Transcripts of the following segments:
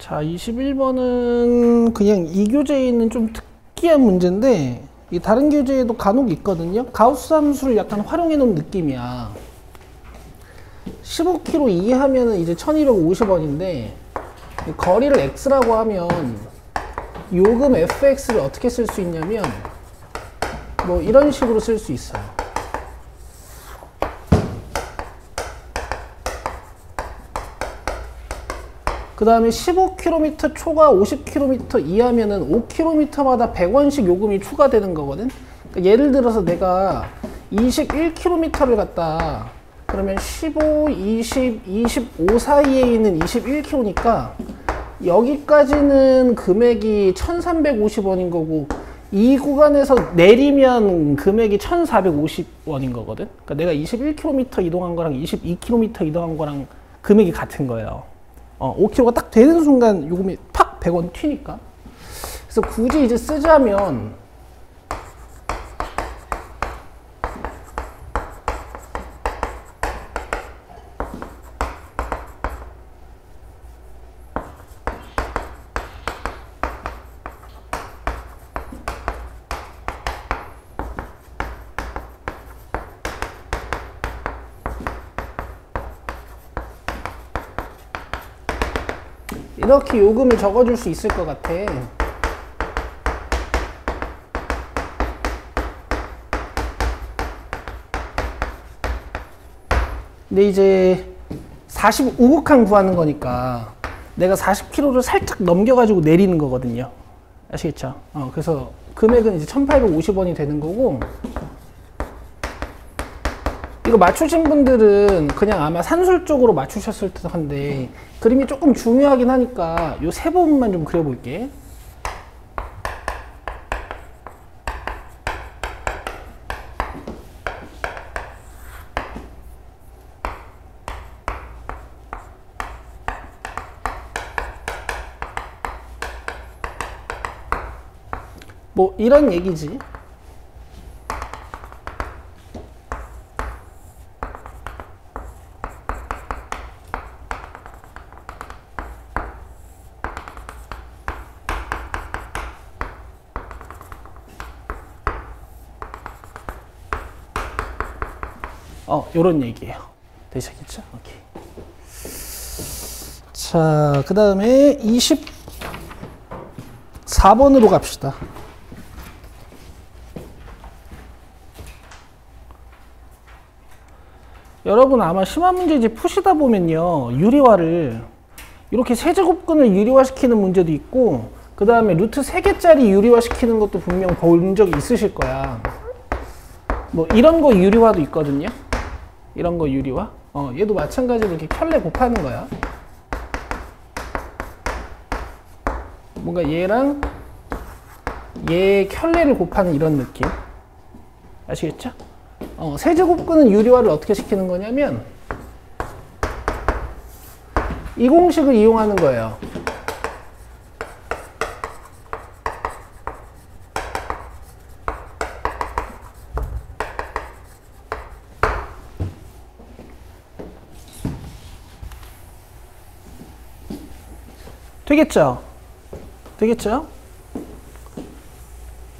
자, 21번은 그냥 이 교재에 있는 좀 특이한 문제인데 이 다른 교재에도 간혹 있거든요. 가우스 함수를 약간 활용해 놓은 느낌이야. 15km 이해하면은 이제 1250원인데 거리를 x라고 하면 요금 fx를 어떻게 쓸 수 있냐면 뭐 이런 식으로 쓸 수 있어요. 그 다음에 15km 초과 50km 이하면은 5km마다 100원씩 요금이 추가되는 거거든. 그러니까 예를 들어서 내가 21km를 갔다 그러면 15, 20, 25 사이에 있는 21km니까 여기까지는 금액이 1350원인 거고 이 구간에서 내리면 금액이 1450원인 거거든. 그러니까 내가 21km 이동한 거랑 22km 이동한 거랑 금액이 같은 거예요. 5km가 딱 되는 순간 요금이 팍 100원 튀니까. 그래서 굳이 이제 쓰자면 이렇게 요금을 적어줄 수 있을 것 같아. 근데 이제 45극한 구하는 거니까 내가 40km를 살짝 넘겨가지고 내리는 거거든요. 아시겠죠? 그래서 금액은 이제 1850원이 되는 거고, 이거 맞추신 분들은 그냥 아마 산술 쪽으로 맞추셨을 듯 한데 그림이 조금 중요하긴 하니까 요 세 부분만 좀 그려볼게. 뭐 이런 얘기지. 요런 얘기예요. 되시겠죠? 오케이. 자, 그 다음에 24번으로 갑시다. 여러분 아마 심화 문제집 푸시다 보면요, 유리화를 이렇게 세제곱근을 유리화시키는 문제도 있고 그 다음에 루트 3개짜리 유리화시키는 것도 분명 본 적이 있으실 거야. 뭐 이런 거 유리화도 있거든요. 이런 거 유리화. 얘도 마찬가지로 이렇게 켤레 곱하는 거야. 뭔가 얘랑 얘 켤레를 곱하는 이런 느낌. 아시겠죠? 세제곱근은 유리화를 어떻게 시키는 거냐면 이 공식을 이용하는 거예요. 되겠죠? 되겠죠?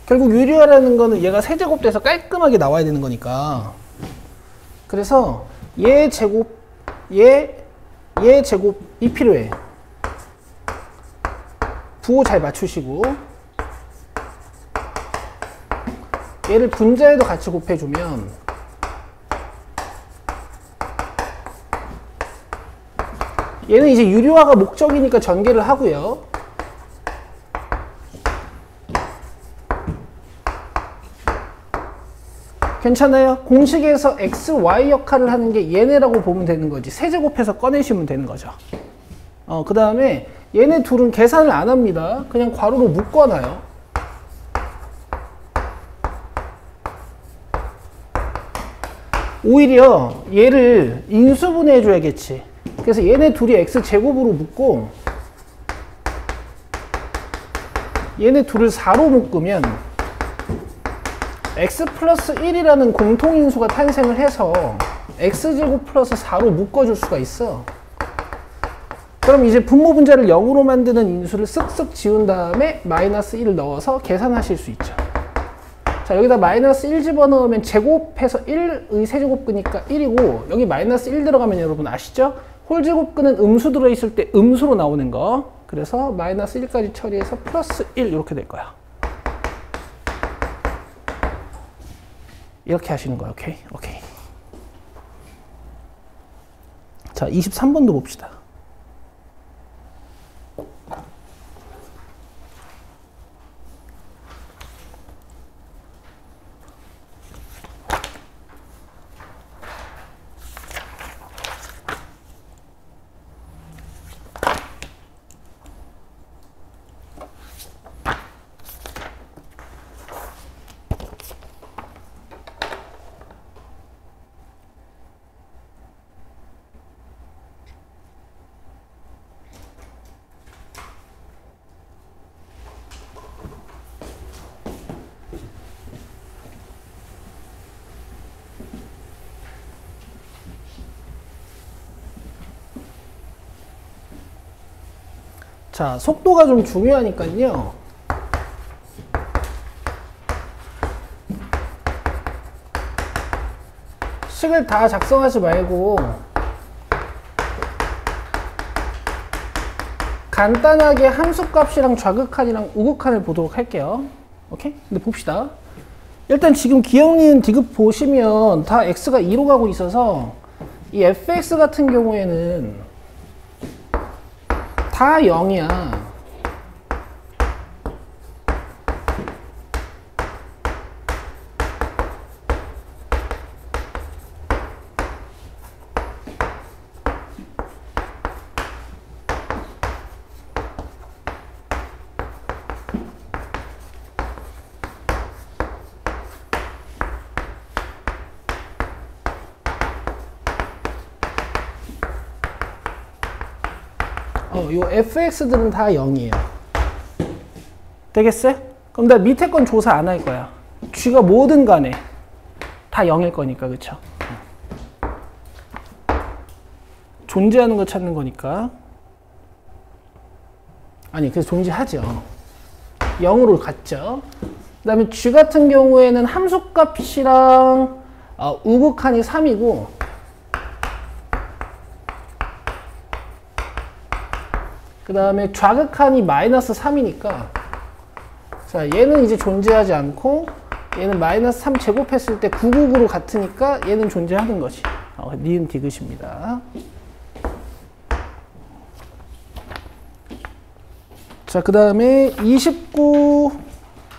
결국 유리화라는 거는 얘가 세제곱돼서 깔끔하게 나와야 되는 거니까. 그래서 얘 제곱, 얘 제곱이 필요해. 부호 잘 맞추시고 얘를 분자에도 같이 곱해주면 얘는 이제 유리화가 목적이니까 전개를 하고요. 괜찮아요? 공식에서 x, y 역할을 하는 게 얘네라고 보면 되는 거지. 세제곱해서 꺼내시면 되는 거죠. 그 다음에 얘네 둘은 계산을 안 합니다. 그냥 괄호로 묶어놔요. 오히려 얘를 인수분해 해줘야겠지. 그래서 얘네 둘이 x제곱으로 묶고 얘네 둘을 4로 묶으면 x 플러스 1이라는 공통인수가 탄생을 해서 x제곱 플러스 4로 묶어줄 수가 있어. 그럼 이제 분모 분자를 0으로 만드는 인수를 쓱쓱 지운 다음에 마이너스 1을 넣어서 계산하실 수 있죠. 자, 여기다 마이너스 1 집어넣으면 제곱해서 1의 세제곱근이니까 1이고, 여기 마이너스 1 들어가면 여러분 아시죠? 홀제곱근은 음수 들어있을 때 음수로 나오는 거. 그래서 마이너스 1까지 처리해서 플러스 1 이렇게 될 거야. 이렇게 하시는 거야. 오케이? 오케이. 자, 23번도 봅시다. 자, 속도가 좀 중요하니까요. 식을 다 작성하지 말고 간단하게 함수값이랑 좌극한이랑 우극한을 보도록 할게요. 오케이? 근데 봅시다. 일단 지금 기억니은 디귿 보시면 다 x가 2로 가고 있어서 이 fx 같은 경우에는 다 0이야. 요 fx들은 다 0이에요. 되겠어요? 그럼 나 밑에 건 조사 안 할 거야. 쥐가 뭐든 간에 다 0일 거니까, 그쵸? 존재하는 거 찾는 거니까. 아니, 그래서 존재하죠. 0으로 갔죠. 그 다음에 쥐 같은 경우에는 함수값이랑 우극한이 3이고, 그 다음에 좌극한이 마이너스 3이니까, 자, 얘는 이제 존재하지 않고, 얘는 마이너스 3 제곱했을 때 999로 같으니까 얘는 존재하는 거지. 니은 디귿입니다. 자, 그 다음에 29,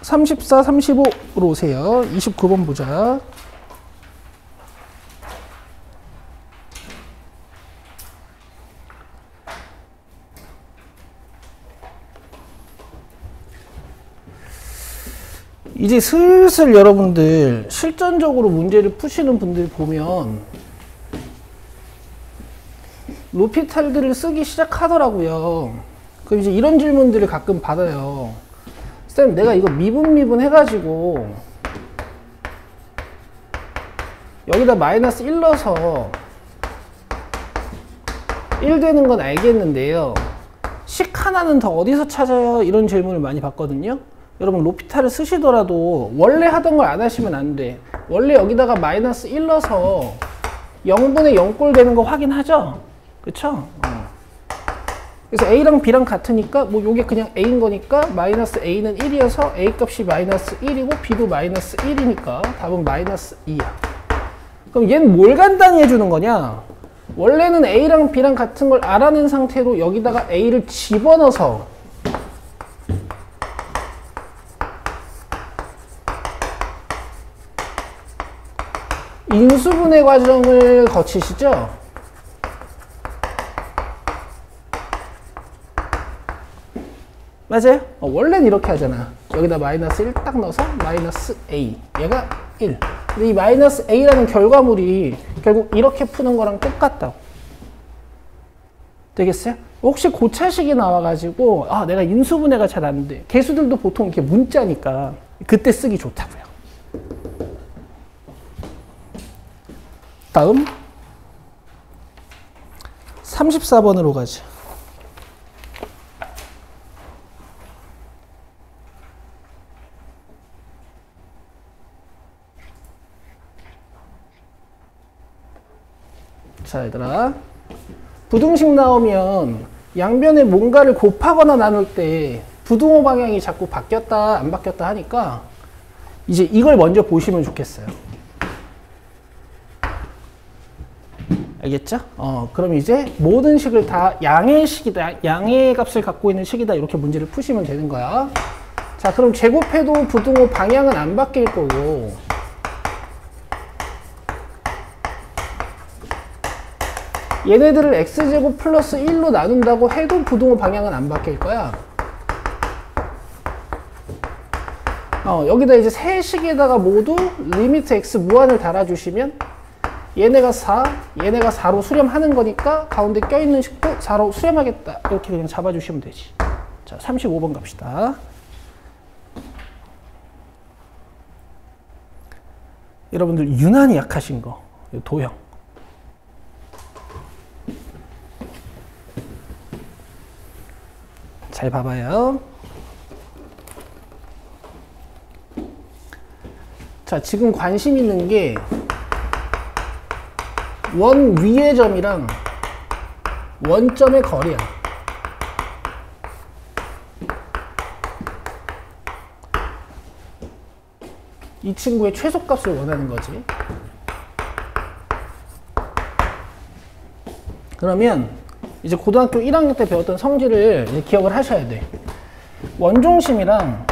34, 35로 오세요. 29번 보자. 이제 슬슬 여러분들 실전적으로 문제를 푸시는 분들 보면 로피탈들을 쓰기 시작하더라고요. 그럼 이제 이런 질문들을 가끔 받아요. 쌤, 내가 이거 미분 해가지고 여기다 마이너스 1 넣어서 1 되는 건 알겠는데요. 식 하나는 더 어디서 찾아요? 이런 질문을 많이 받거든요. 여러분, 로피탈을 쓰시더라도 원래 하던 걸 안 하시면 안 돼. 원래 여기다가 마이너스 1 넣어서 0분의 0꼴 되는 거 확인하죠? 그쵸? 그래서 A랑 B랑 같으니까 뭐 요게 그냥 A인 거니까 마이너스 A는 1이어서 A 값이 마이너스 1이고 B도 마이너스 1이니까 답은 마이너스 2야. 그럼 얘는 뭘 간단히 해주는 거냐? 원래는 A랑 B랑 같은 걸 알아낸 상태로 여기다가 A를 집어넣어서 인수분해 과정을 거치시죠? 맞아요? 원래는 이렇게 하잖아. 여기다 마이너스 1 딱 넣어서 마이너스 A. 얘가 1. 근데 이 마이너스 A라는 결과물이 결국 이렇게 푸는 거랑 똑같다고. 되겠어요? 혹시 고차식이 나와가지고 내가 인수분해가 잘 안 돼. 개수들도 보통 이렇게 문자니까 그때 쓰기 좋다고요. 다음 34번으로 가죠. 자, 얘들아. 부등식 나오면 양변에 뭔가를 곱하거나 나눌 때 부등호 방향이 자꾸 바뀌었다 안 바뀌었다 하니까 이제 이걸 먼저 보시면 좋겠어요. 알겠죠? 그럼 이제 모든 식을 다 양의 식이다, 양의 값을 갖고 있는 식이다, 이렇게 문제를 푸시면 되는 거야. 자, 그럼 제곱해도 부등호 방향은 안 바뀔 거고, 얘네들을 x제곱 플러스 1로 나눈다고 해도 부등호 방향은 안 바뀔 거야. 여기다 이제 세 식에다가 모두 리미트 x 무한을 달아주시면 얘네가 4, 얘네가 4로 수렴하는 거니까 가운데 껴있는 식도 4로 수렴하겠다. 이렇게 그냥 잡아주시면 되지. 자, 35번 갑시다. 여러분들 유난히 약하신 거, 도형. 잘 봐봐요. 자, 지금 관심 있는 게 원 위의 점이랑 원점의 거리야. 이 친구의 최소값을 원하는 거지. 그러면 이제 고등학교 1학년 때 배웠던 성질을 이제 기억을 하셔야 돼. 원중심이랑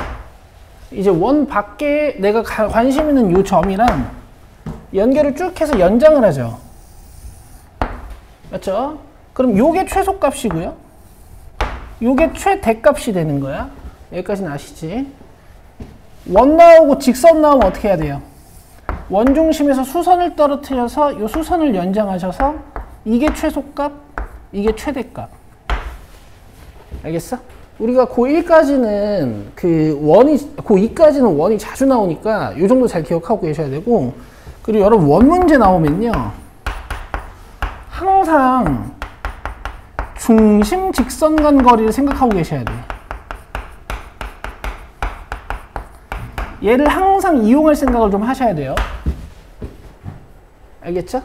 이제 원 밖에 내가 관심 있는 이 점이랑 연결을 쭉 해서 연장을 하죠. 맞죠? 그럼 요게 최소값이고요. 요게 최대값이 되는 거야. 여기까지는 아시지? 원 나오고 직선 나오면 어떻게 해야 돼요? 원중심에서 수선을 떨어뜨려서 이 수선을 연장하셔서 이게 최소값, 이게 최대값. 알겠어? 우리가 고1까지는 고2까지는 원이 자주 나오니까 이 정도 잘 기억하고 계셔야 되고, 그리고 여러분 원 문제 나오면요, 항상 중심 직선 간 거리를 생각하고 계셔야 돼요. 얘를 항상 이용할 생각을 좀 하셔야 돼요. 알겠죠?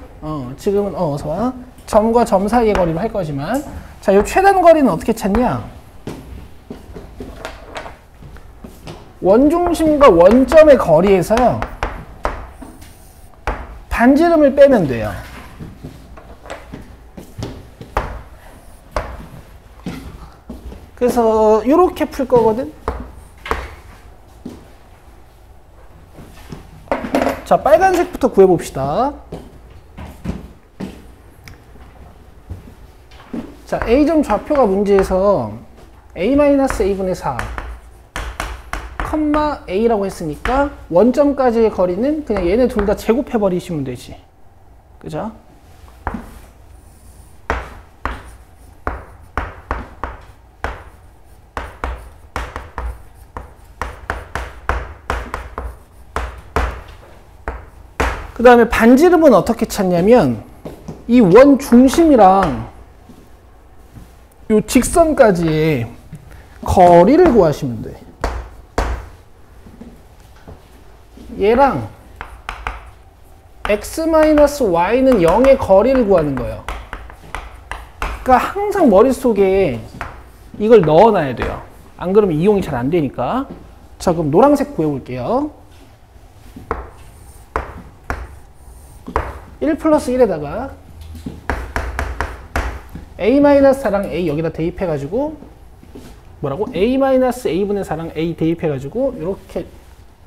지금은 어서 와. 점과 점 사이의 거리로 할 거지만, 자, 이 최단 거리는 어떻게 찾냐? 원중심과 원점의 거리에서요, 반지름을 빼면 돼요. 그래서 이렇게 풀 거거든. 자, 빨간색부터 구해봅시다. 자, A점 좌표가 문제에서 A-A분의 4, 컴마 A라고 했으니까 원점까지의 거리는 그냥 얘네 둘 다 제곱해버리시면 되지. 그죠? 그 다음에 반지름은 어떻게 찾냐면 이 원 중심이랑 요 직선까지의 거리를 구하시면 돼. 얘랑 x-y는 0의 거리를 구하는 거예요. 그러니까 항상 머릿속에 이걸 넣어놔야 돼요. 안 그러면 이용이 잘 안 되니까. 자, 그럼 노란색 구해볼게요. 1 플러스 1에다가 A-4랑 A 여기다 대입해가지고 뭐라고? A-A분의 4랑 A 대입해가지고 이렇게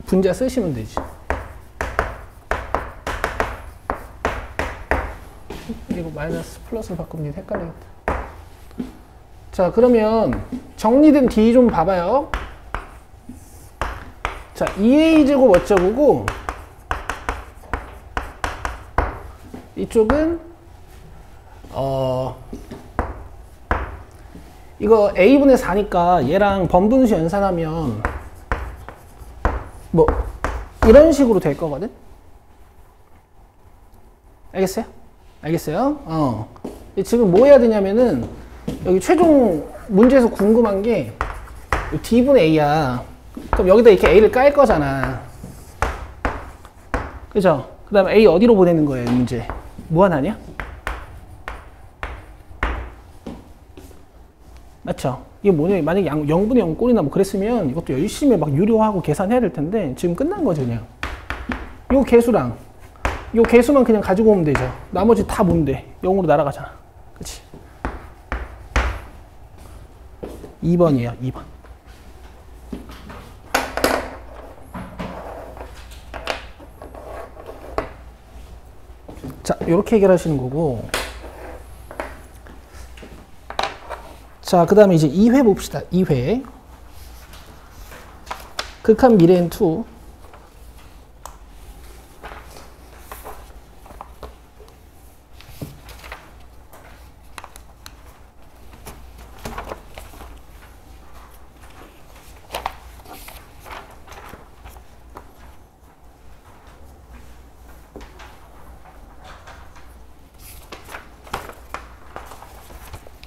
분자 쓰시면 되지. 이거 마이너스 플러스로 바꾸면 헷갈리겠다. 자, 그러면 정리된 D 좀 봐봐요. 자, 2A제곱 어쩌고고 이쪽은 이거 A분의 4니까 얘랑 번분수 연산하면 뭐 이런 식으로 될 거거든. 알겠어요? 알겠어요? 지금 뭐 해야 되냐면은 여기 최종 문제에서 궁금한 게 D분의 A야. 그럼 여기다 이렇게 A를 깔 거잖아. 그죠? 그 다음에 A 어디로 보내는 거예요, 문제? 무한하냐? 맞죠? 이게 뭐냐, 만약에 영분의 0꼴이나 뭐 그랬으면 이것도 열심히 막 유료하고 계산해야 될 텐데 지금 끝난 거죠. 그냥 요 개수랑 요 개수만 그냥 가지고 오면 되죠. 나머지 다 뭔데? 0으로 날아가잖아. 그치? 2번이에요. 2번. 자, 요렇게 해결하시는 거고. 자, 그 다음에 이제 2회 봅시다. 2회. 극한 미래엔 2.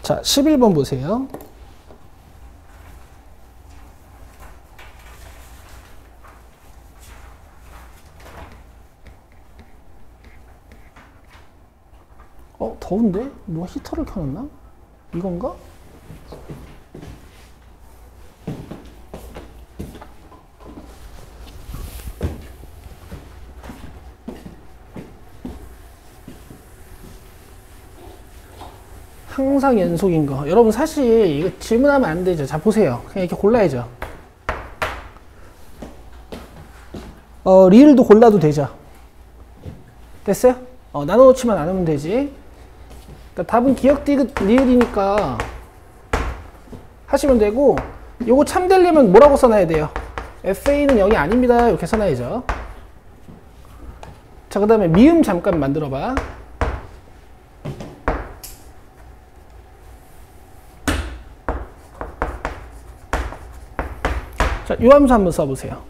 자, 11번 보세요. 더운데? 누가 히터를 켜놨나? 이건가? 항상 연속인 거. 여러분 사실 이거 질문하면 안 되죠. 자, 보세요. 그냥 이렇게 골라야죠. 리을도 골라도 되죠. 됐어요? 나눠놓지만 않으면 되지. 그러니까 답은 기억 디귿 리을이니까 하시면 되고, 요거 참되려면 뭐라고 써놔야 돼요? FA는 0이 아닙니다. 이렇게 써놔야죠. 자, 그 다음에 미음 잠깐 만들어봐. 자, 요 함수 한번 써보세요.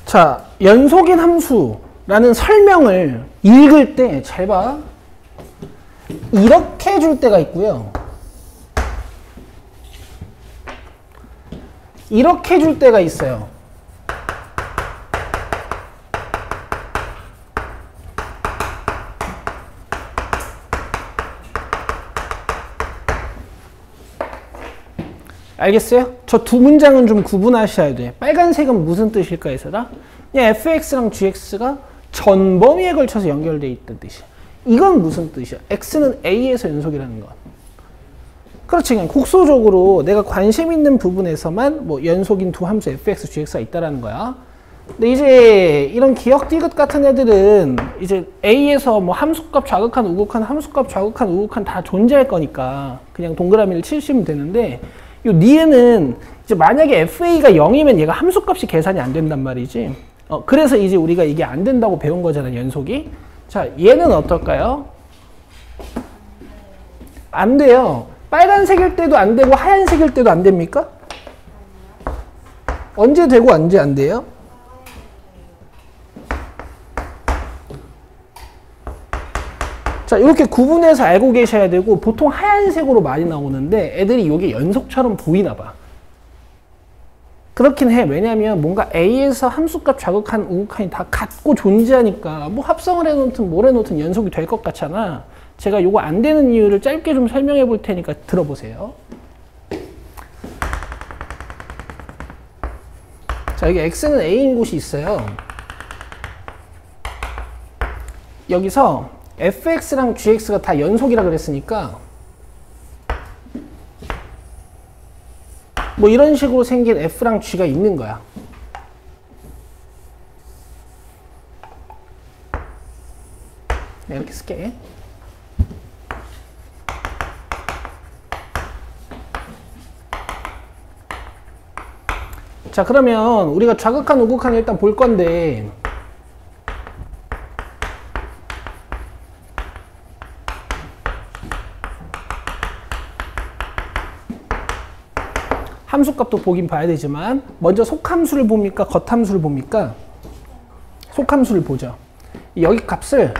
자, 연속인 함수라는 설명을 읽을 때 잘 봐. 이렇게 줄 때가 있고요. 이렇게 줄 때가 있어요. 알겠어요? 저 두 문장은 좀 구분하셔야 돼. 빨간색은 무슨 뜻일까 해서라? 그냥 fx랑 gx가 전 범위에 걸쳐서 연결되어 있다는 뜻이야. 이건 무슨 뜻이야? x는 a에서 연속이라는 건. 그렇지. 그냥 국소적으로 내가 관심 있는 부분에서만 뭐 연속인 두 함수 fx, gx가 있다라는 거야. 근데 이제 이런 기억 디귿 같은 애들은 이제 a에서 뭐 함수값 좌극한, 우극한, 함수값 좌극한, 우극한 다 존재할 거니까 그냥 동그라미를 치시면 되는데, 요 니에는 이제 만약에 FA가 0이면 얘가 함수값이 계산이 안 된단 말이지. 그래서 이제 우리가 이게 안 된다고 배운 거잖아, 연속이. 자, 얘는 어떨까요? 안 돼요. 빨간색일 때도 안 되고 하얀색일 때도 안 됩니까? 언제 되고 언제 안 돼요? 자, 이렇게 구분해서 알고 계셔야 되고, 보통 하얀색으로 많이 나오는데 애들이 이게 연속처럼 보이나 봐. 그렇긴 해. 왜냐면 뭔가 A에서 함수값 좌극한, 우극한이 다 같고 존재하니까 뭐 합성을 해놓든 뭘 해놓든 연속이 될 것 같잖아. 제가 요거 안 되는 이유를 짧게 좀 설명해 볼 테니까 들어보세요. 자, 여기 X는 A인 곳이 있어요. 여기서 fx랑 gx가 다 연속이라 그랬으니까 뭐 이런 식으로 생긴 f랑 g가 있는 거야. 네, 이렇게 쓸게. 자, 그러면 우리가 좌극한, 우극한 일단 볼 건데, 함수값도 보긴 봐야 되지만 먼저 속함수를 봅니까? 겉함수를 봅니까? 속함수를 보죠. 여기 값을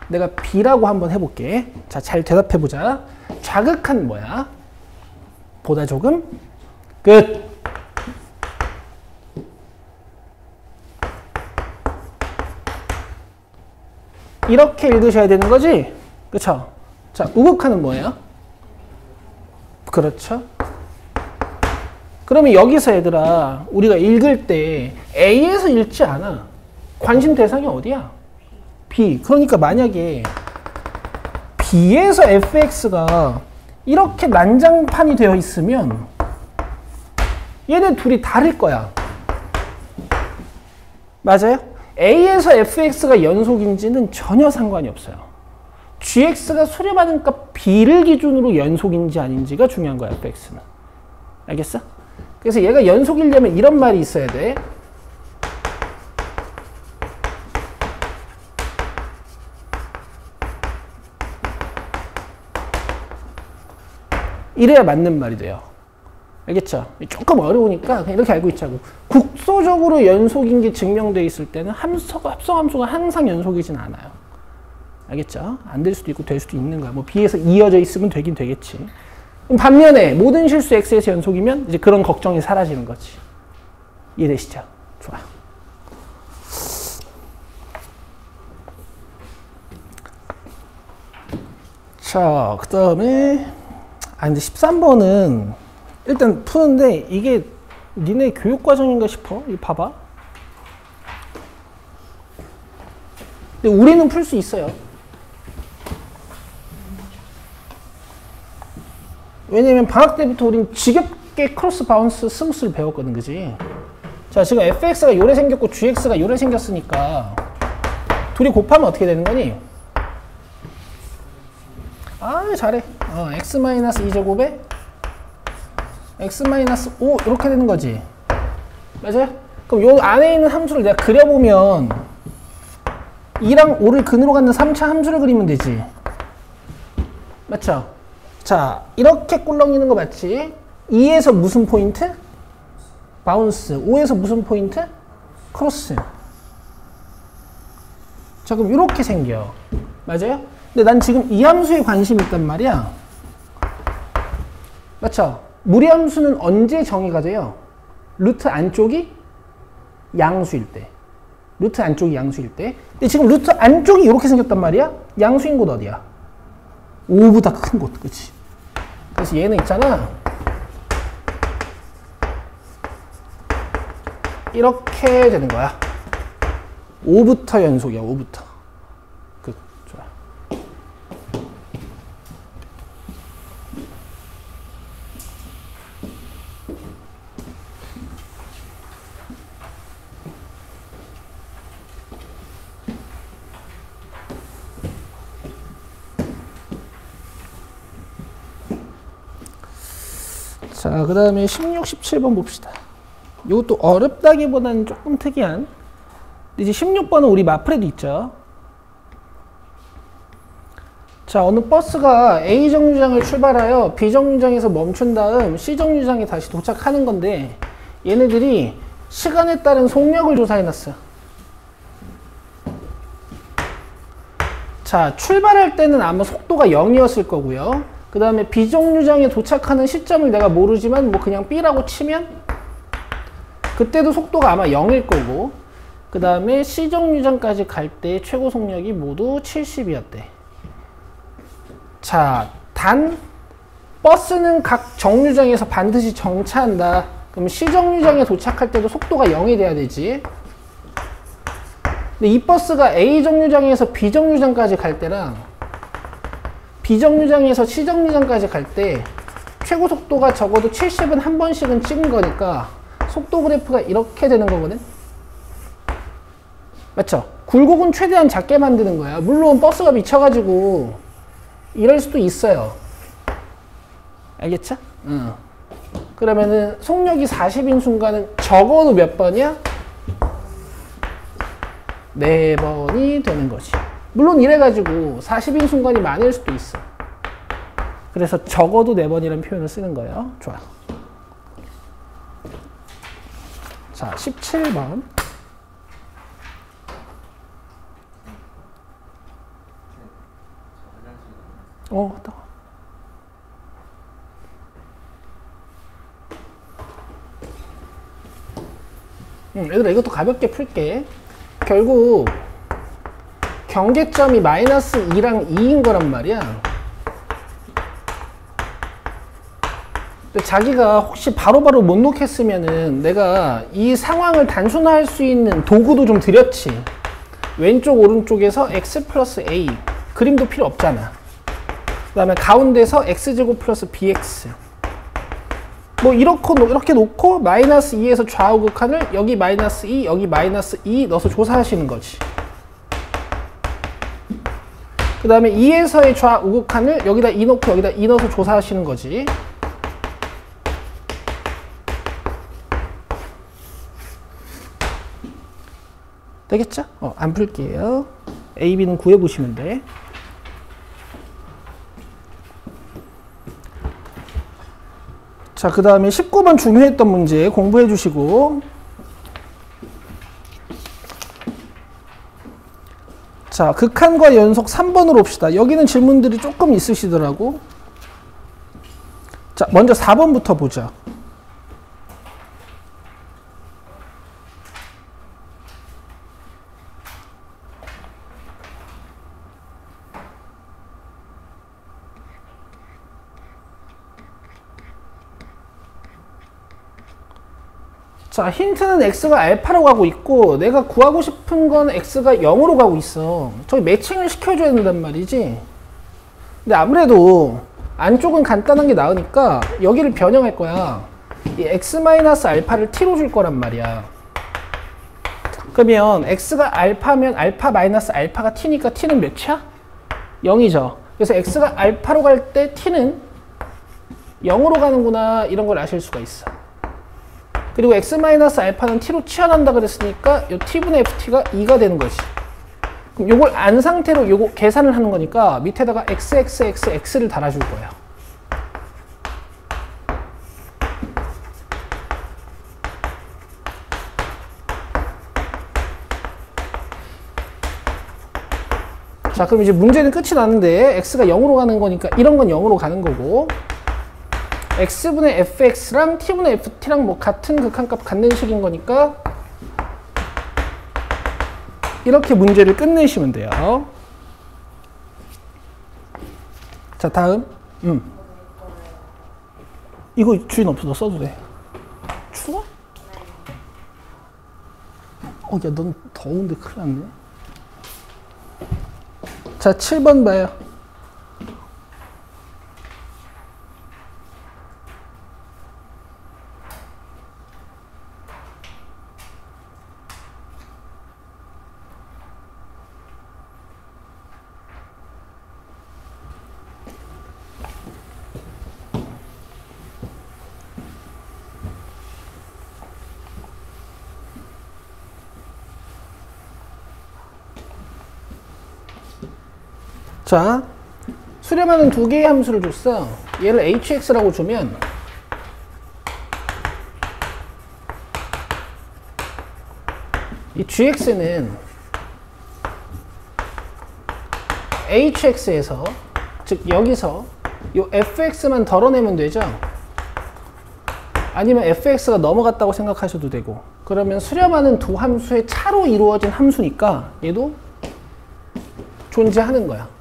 내가 b라고 한번 해볼게. 자, 잘 대답해보자. 좌극한 뭐야? 보다 조금? 끝. 이렇게 읽으셔야 되는 거지? 그쵸? 자, 우극한은 뭐예요? 그렇죠? 그러면 여기서 얘들아, 우리가 읽을 때 A에서 읽지 않아. 관심 대상이 어디야? B. 그러니까 만약에 B에서 fx가 이렇게 난장판이 되어 있으면 얘네 둘이 다를 거야. 맞아요? A에서 fx가 연속인지는 전혀 상관이 없어요. gx가 수렴하는 값 b를 기준으로 연속인지 아닌지가 중요한 거야, fx는. 알겠어? 그래서 얘가 연속이려면 이런 말이 있어야 돼. 이래야 맞는 말이 돼요. 알겠죠? 조금 어려우니까 그냥 이렇게 알고 있자고. 국소적으로 연속인 게 증명되어 있을 때는 합성함수가 항상 연속이진 않아요. 알겠죠? 안 될 수도 있고 될 수도 있는 거야. 뭐 B에서 이어져 있으면 되긴 되겠지. 그럼 반면에 모든 실수 X에서 연속이면 이제 그런 걱정이 사라지는 거지. 이해되시죠? 좋아. 자, 그 다음에 근데 13번은 일단 푸는데 이게 니네 교육과정인가 싶어. 이거 봐봐. 근데 우리는 풀 수 있어요. 왜냐면 방학 때부터 우린 지겹게 크로스 바운스 스무스를 배웠거든, 그지? 자, 지금 fx가 요래 생겼고 gx가 요래 생겼으니까 둘이 곱하면 어떻게 되는 거니? 잘해. x-2제곱에 x-5 이렇게 되는 거지. 맞아요? 그럼 요 안에 있는 함수를 내가 그려보면 2랑 5를 근으로 갖는 3차 함수를 그리면 되지. 맞죠? 자, 이렇게 꿀렁이는 거 맞지? 2에서 무슨 포인트? 바운스. 5에서 무슨 포인트? 크로스. 자, 그럼 이렇게 생겨. 맞아요? 근데 난 지금 이 함수에 관심이 있단 말이야. 맞죠? 무리함수는 언제 정의가 돼요? 루트 안쪽이 양수일 때. 루트 안쪽이 양수일 때. 근데 지금 루트 안쪽이 이렇게 생겼단 말이야? 양수인 곳 어디야? 5보다 큰 곳, 그치? 그래서 얘는 있잖아. 이렇게 되는 거야. 5부터 연속이야, 5부터. 끝. 좋아. 자, 그 다음에 16, 17번 봅시다. 이것도 어렵다기보다는 조금 특이한. 이제 16번은 우리 마플에도 있죠. 자, 어느 버스가 A 정류장을 출발하여 B 정류장에서 멈춘 다음 C 정류장에 다시 도착하는 건데 얘네들이 시간에 따른 속력을 조사해놨어요. 자, 출발할 때는 아마 속도가 0이었을 거고요. 그 다음에 B 정류장에 도착하는 시점을 내가 모르지만 뭐 그냥 B라고 치면 그때도 속도가 아마 0일 거고, 그 다음에 C 정류장까지 갈 때 최고 속력이 모두 70이었대. 자, 단 버스는 각 정류장에서 반드시 정차한다. 그럼 C 정류장에 도착할 때도 속도가 0이 돼야 되지. 근데 이 버스가 A 정류장에서 B 정류장까지 갈 때랑 B 정류장에서 C 정류장까지 갈 때 최고 속도가 적어도 70은 한 번씩은 찍은 거니까 속도 그래프가 이렇게 되는 거거든. 맞죠? 굴곡은 최대한 작게 만드는 거야. 물론 버스가 미쳐가지고 이럴 수도 있어요. 알겠죠? 그러면은 속력이 40인 순간은 적어도 몇 번이야? 4번이 되는 거지. 물론 이래가지고 40인 순간이 많을 수도 있어. 그래서 적어도 4번이라는 표현을 쓰는 거예요. 좋아. 자, 17번. 또. 얘들아, 이것도 가볍게 풀게. 경계점이 마이너스 2랑 2인 거란 말이야. 근데 자기가 혹시 바로바로 못 놓겠으면은 내가 이 상황을 단순화할 수 있는 도구도 좀 드렸지. 왼쪽 오른쪽에서 x 플러스 a 그림도 필요 없잖아. 그 다음에 가운데서 x제곱 플러스 bx 뭐 이렇게 놓고 마이너스 2에서 좌우 극한을 여기 마이너스 2 여기 마이너스 2 넣어서 조사하시는 거지. 그 다음에 2에서의 좌우 극한을 여기다 2 넣고 여기다 2 넣어서 조사하시는 거지. 되겠죠? 안 풀게요. A, B는 구해보시면 돼. 자, 그 다음에 19번 중요했던 문제 공부해 주시고. 자, 극한과 연속 3번으로 봅시다. 여기는 질문들이 조금 있으시더라고. 자, 먼저 4번부터 보자. 자, 힌트는 x가 알파로 가고 있고 내가 구하고 싶은 건 x가 0으로 가고 있어. 저기 매칭을 시켜줘야 된단 말이지. 근데 아무래도 안쪽은 간단한 게 나으니까 여기를 변형할 거야. 이 x-알파를 t로 줄 거란 말이야. 그러면 x가 알파면 알파 마이너스 알파가 t니까 t는 몇이야? 0이죠. 그래서 x가 알파로 갈 때 t는 0으로 가는구나 이런 걸 아실 수가 있어. 그리고 x-알파는 t로 치환한다 그랬으니까 요 t분의 ft가 2가 되는 거지. 그럼 요걸 안 상태로 요거 계산을 하는 거니까 밑에다가 x를 달아줄 거예요. 자, 그럼 이제 문제는 끝이 나는데 x가 0으로 가는 거니까 이런 건 0으로 가는 거고 x분의 fx랑 t분의 ft랑 뭐 같은 극한값 갖는 식인 거니까 이렇게 문제를 끝내시면 돼요. 자, 다음. 이거 주인 없어도 써도 돼. 추워? 야, 넌 더운데 큰일 났네. 자, 7번 봐요. 자, 수렴하는 두 개의 함수를 줬어. 얘를 hx라고 주면 이 gx는 hx에서 즉 여기서 요 fx만 덜어내면 되죠. 아니면 fx가 넘어갔다고 생각하셔도 되고. 그러면 수렴하는 두 함수의 차로 이루어진 함수니까 얘도 존재하는 거야.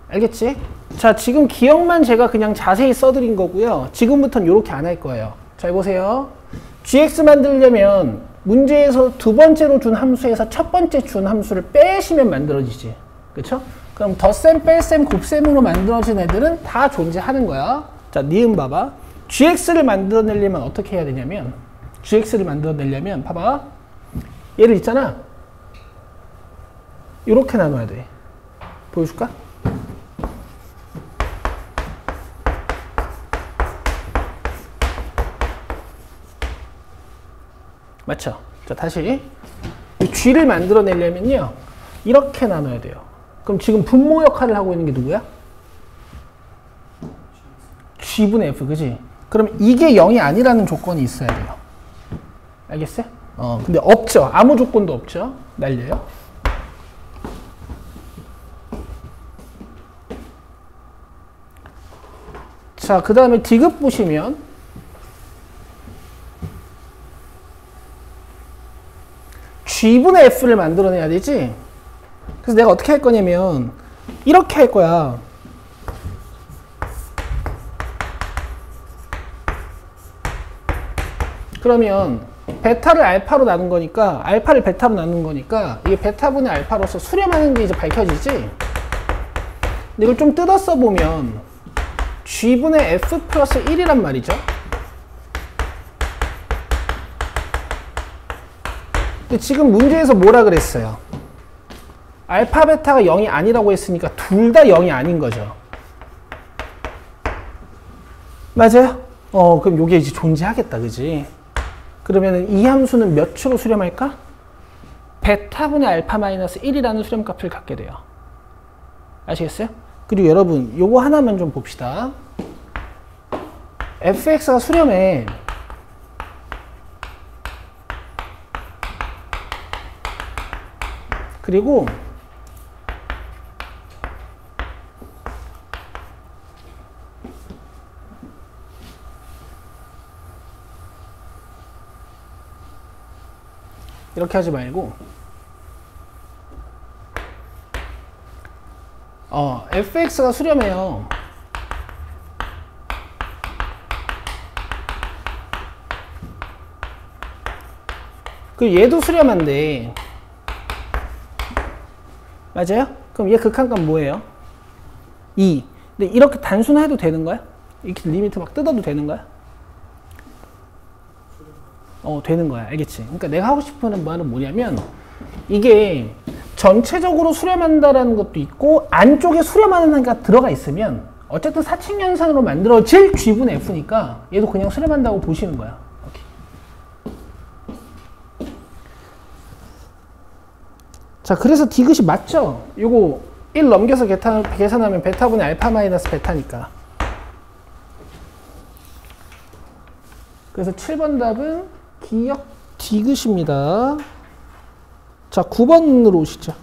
알겠지? 자, 지금 기억만 제가 그냥 자세히 써드린 거고요. 지금부터는 이렇게 안 할 거예요. 잘 보세요. gx 만들려면 문제에서 두 번째로 준 함수에서 첫 번째 준 함수를 빼시면 만들어지지. 그쵸? 그럼 덧셈, 뺄셈, 곱셈으로 만들어진 애들은 다 존재하는 거야. 자, 니은 봐봐. gx를 만들어내려면 어떻게 해야 되냐면 gx를 만들어내려면 봐봐. 얘를 있잖아. 이렇게 나눠야 돼. 보여줄까? 맞죠? 자, 다시 이 g를 만들어내려면요 이렇게 나눠야 돼요. 그럼 지금 분모 역할을 하고 있는 게 누구야? g분의 f, 그지? 그럼 이게 0이 아니라는 조건이 있어야 돼요. 알겠어요? 근데 없죠. 아무 조건도 없죠. 날려요. 자, 그 다음에 디귿 보시면 g분의 f를 만들어내야 되지? 그래서 내가 어떻게 할 거냐면 이렇게 할 거야. 그러면 베타를 알파로 나눈 거니까, 알파를 베타로 나눈 거니까 이게 베타분의 알파로서 수렴하는 게 이제 밝혀지지. 근데 이걸 좀 뜯어 써보면 G분의 F 플러스 1이란 말이죠. 근데 지금 문제에서 뭐라 그랬어요? 알파 베타가 0이 아니라고 했으니까 둘 다 0이 아닌 거죠. 맞아요? 그럼 요게 이제 존재하겠다, 그지? 그러면 이 함수는 몇 초로 수렴할까? 베타분의 알파 마이너스 1이라는 수렴값을 갖게 돼요. 아시겠어요? 그리고 여러분, 요거 하나만 좀 봅시다. fx가 수렴해. 그리고 이렇게 하지 말고 fx가 수렴해요. 그리고 얘도 수렴한데, 맞아요? 그럼 얘 극한값 뭐예요? 2. 근데 이렇게 단순화해도 되는 거야? 이렇게 리미트 막 뜯어도 되는 거야? 되는 거야. 알겠지? 그러니까 내가 하고 싶은 말은 뭐냐면, 이게 전체적으로 수렴한다라는 것도 있고 안쪽에 수렴하는 게 들어가 있으면 어쨌든 사칙연산으로 만들어질 G분의 F니까 얘도 그냥 수렴한다고 보시는 거야. 오케이. 자, 그래서 디귿이 맞죠? 요거 1 넘겨서 계산하면 베타분의 알파 마이너스 베타니까. 그래서 7번 답은 기역 디귿입니다. 자, 9번으로 오시죠.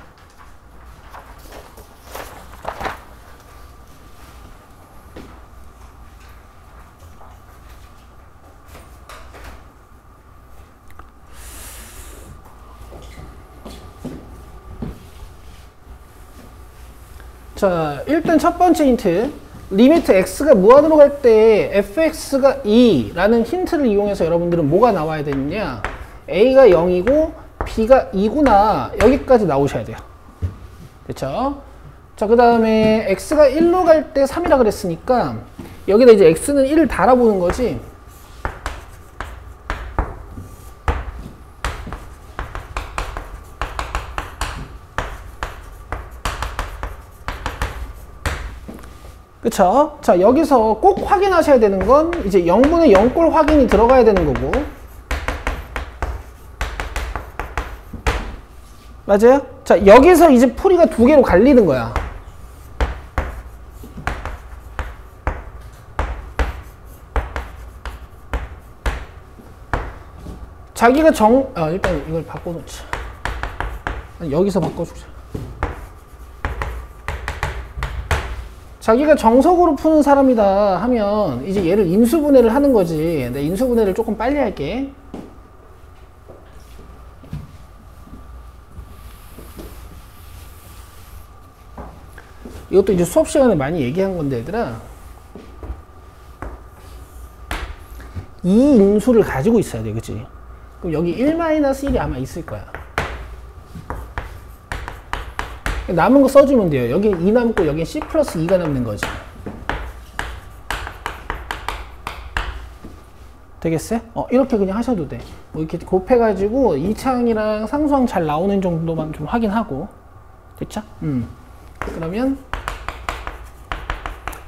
자, 일단 첫 번째 힌트. 리미트 x가 무한으로 갈 때 fx가 2라는 힌트를 이용해서 여러분들은 뭐가 나와야 되느냐? a가 0이고 b가 2구나. 여기까지 나오셔야 돼요. 됐죠? 자, 그 다음에 x가 1로 갈 때 3이라 그랬으니까 여기다 이제 x는 1을 달아보는 거지. 그쵸? 자, 여기서 꼭 확인하셔야 되는 건 이제 0분의 0꼴 확인이 들어가야 되는 거고. 맞아요? 자, 여기서 이제 풀이가 두 개로 갈리는 거야. 자기가 일단 이걸 바꿔놓자. 여기서 바꿔주자. 자기가 정석으로 푸는 사람이다 하면 이제 얘를 인수분해를 하는 거지. 근데 인수분해를 조금 빨리 할게. 이것도 이제 수업 시간에 많이 얘기한 건데, 얘들아. 이 인수를 가지고 있어야 돼, 그치? 그럼 여기 1-1이 아마 있을 거야. 남은 거 써주면 돼요. 여기는 2 남고 여기는 C 플러스 2가 남는 거지. 되겠어요? 이렇게 그냥 하셔도 돼. 뭐 이렇게 곱해가지고 2창이랑 상수항 잘 나오는 정도만 좀 확인하고. 됐죠? 그러면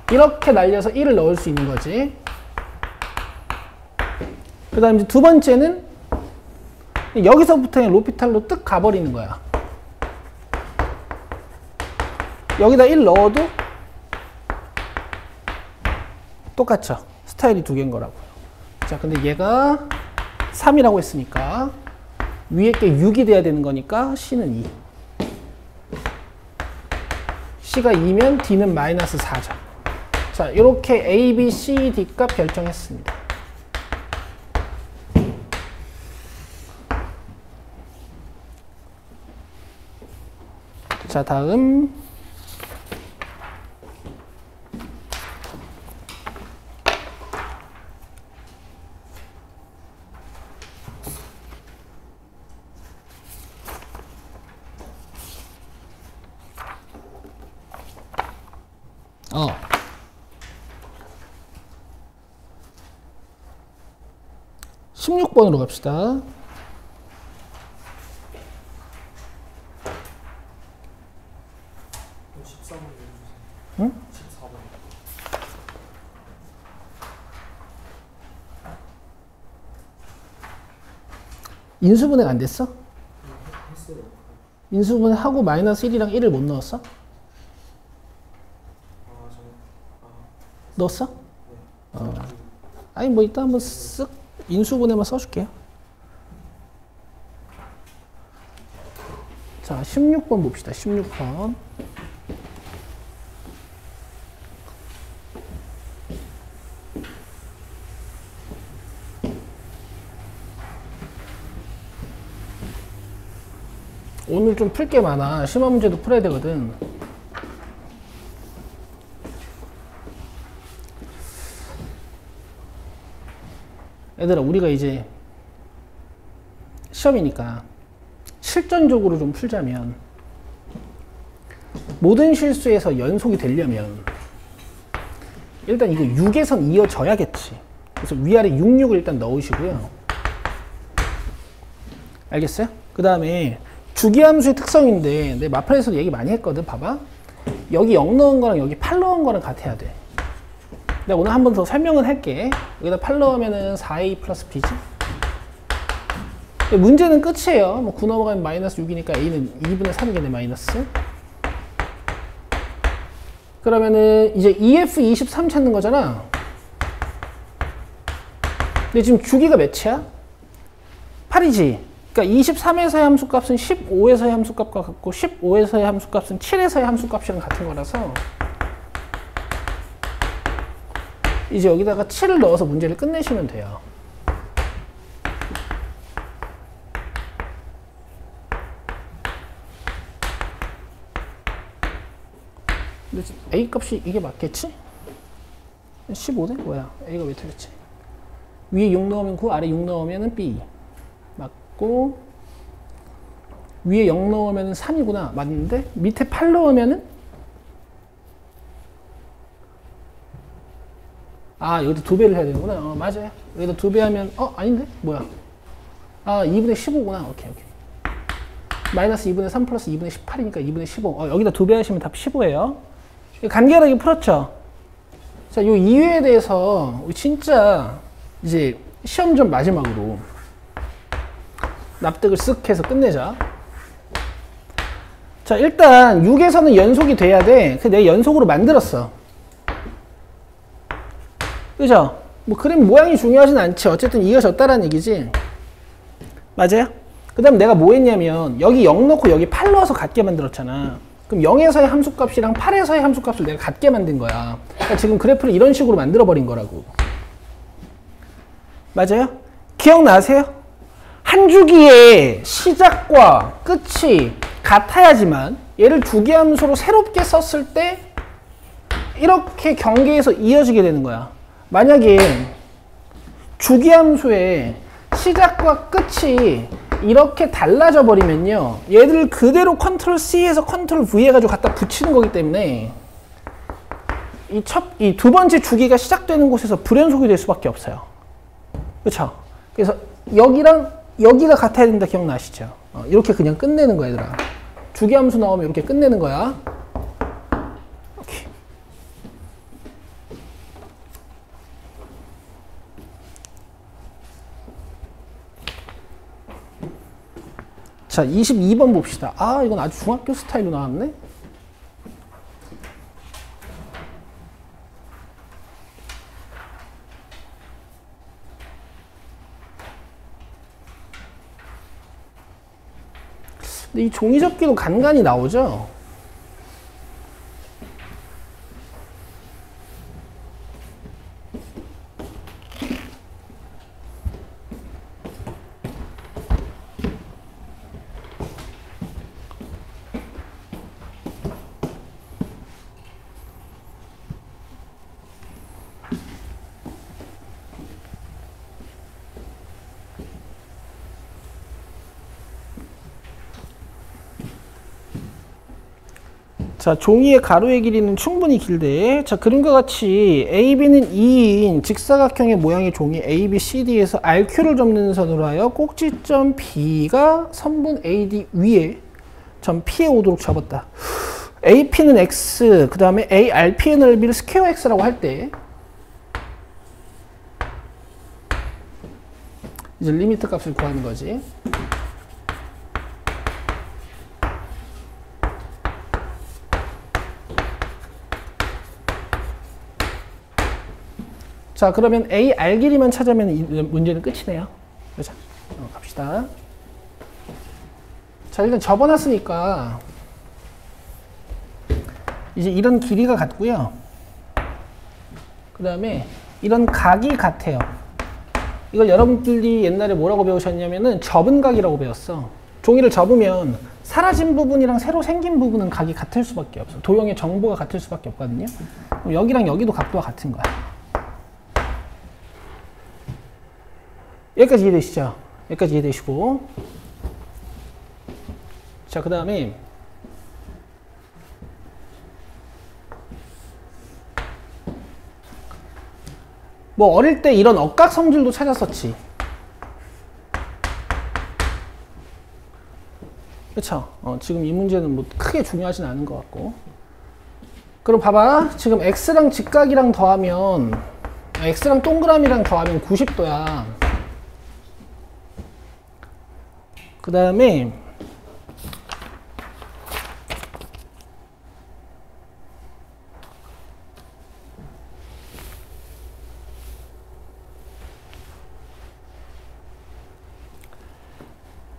이렇게 날려서 1을 넣을 수 있는 거지. 그 다음 이제 두 번째는 여기서부터 그냥 로피탈로 뜩 가버리는 거야. 여기다 1 넣어도 똑같죠. 스타일이 두 개인 거라고요. 자, 근데 얘가 3이라고 했으니까 위에 게 6이 돼야 되는 거니까 C는 2. C가 2면 D는 마이너스 4죠. 자, 이렇게 A, B, C, D 값 결정했습니다. 자, 다음. 어. 16번으로 갑시다. 응? 14번. 인수분해 안 됐어? 했어요. 인수분해 하고 마이너스 1이랑 1을 못 넣었어? 넣었어? 어. 아니 뭐 이따 한번 쓱 인수분해만 써줄게요. 자, 16번 봅시다. 16번. 오늘 좀 풀 게 많아. 심화 문제도 풀어야 되거든. 얘들아, 우리가 이제 시험이니까 실전적으로 좀 풀자면, 모든 실수에서 연속이 되려면 일단 이거 6에선 이어져야겠지. 그래서 위아래 66을 일단 넣으시고요. 알겠어요? 그 다음에 주기함수의 특성인데, 내 마플에서도 얘기 많이 했거든. 봐봐, 여기 0 넣은 거랑 여기 8 넣은 거랑 같아야 돼. 내가 오늘 한 번 더 설명을 할게. 여기다 8 넣으면은 4a 플러스 b지. 문제는 끝이에요. 뭐 9 넘어가면 마이너스 6이니까 a는 2분의 3이겠네, 마이너스. 그러면은 이제 EF23 찾는 거잖아. 근데 지금 주기가 몇이야? 8이지. 그러니까 23에서의 함수값은 15에서의 함수값과 같고, 15에서의 함수값은 7에서의 함수값이랑 같은 거라서 이제 여기다가 7을 넣어서 문제를 끝내시면 돼요. 근데 A 값이 이게 맞겠지? 15네? 뭐야? A가 왜 틀렸지? 위에 6 넣으면 9, 아래 6 넣으면 B. 맞고, 위에 0 넣으면 3이구나. 맞는데 밑에 8 넣으면은, 아, 여기다 2배를 해야 되는구나. 맞아요. 여기다 2배 하면, 아닌데? 뭐야? 아, 2분의 15구나. 오케이. 마이너스 2분의 3 플러스 2분의 18이니까 2분의 15. 여기다 2배 하시면 답 15예요. 간결하게 풀었죠? 자, 요 이유에 대해서 우리 진짜 이제 시험점 마지막으로 납득을 쓱 해서 끝내자. 자, 일단 6에서는 연속이 돼야 돼. 그래서 내가 연속으로 만들었어. 그죠? 뭐 그림 모양이 중요하진 않지. 어쨌든 이어졌다라는 얘기지. 맞아요? 그 다음 내가 뭐 했냐면, 여기 0 넣고 여기 8 넣어서 같게 만들었잖아. 그럼 0에서의 함수값이랑 8에서의 함수값을 내가 같게 만든 거야. 그러니까 지금 그래프를 이런 식으로 만들어버린 거라고. 맞아요? 기억나세요? 한 주기의 시작과 끝이 같아야지만, 얘를 주기함수로 새롭게 썼을 때 이렇게 경계에서 이어지게 되는 거야. 만약에 주기함수의 시작과 끝이 이렇게 달라져 버리면요, 얘들 그대로 컨트롤 C에서 컨트롤 V 해가지고 갖다 붙이는 거기 때문에 이 두 번째 주기가 시작되는 곳에서 불연속이 될 수밖에 없어요. 그렇죠? 그래서 여기랑 여기가 같아야 된다. 기억나시죠? 이렇게 그냥 끝내는 거야, 얘들아. 주기함수 나오면 이렇게 끝내는 거야. 오케이. 자, 22번 봅시다. 아, 이건 아주 중학교 스타일로 나왔네? 근데 이 종이접기도 간간히 나오죠? 자, 종이의 가로의 길이는 충분히 길대. 자, 그림과 같이 AB는 2인 직사각형의 모양의 종이 ABCD에서 RQ를 접는 선으로 하여 꼭지점 B가 선분 AD 위에 점 P에 오도록 접었다. AP는 X, 그 다음에 ARP의 넓이를 스퀘어 X라고 할 때 이제 리미트 값을 구하는 거지. 자, 그러면 AR 길이만 찾으면 이 문제는 끝이네요. 그죠? 갑시다. 자, 일단 접어놨으니까 이제 이런 길이가 같고요. 그 다음에 이런 각이 같아요. 이걸 여러분들이 옛날에 뭐라고 배우셨냐면은 접은 각이라고 배웠어. 종이를 접으면 사라진 부분이랑 새로 생긴 부분은 각이 같을 수밖에 없어. 도형의 정보가 같을 수밖에 없거든요. 그럼 여기랑 여기도 각도가 같은 거야. 여기까지 이해되시죠? 여기까지 이해되시고. 자, 그 다음에 뭐 어릴 때 이런 억각 성질도 찾았었지. 그쵸? 지금 이 문제는 뭐 크게 중요하진 않은 것 같고. 그럼 봐봐. 지금 X랑 직각이랑 더하면 X랑 동그라미랑 더하면 90도야. 그 다음에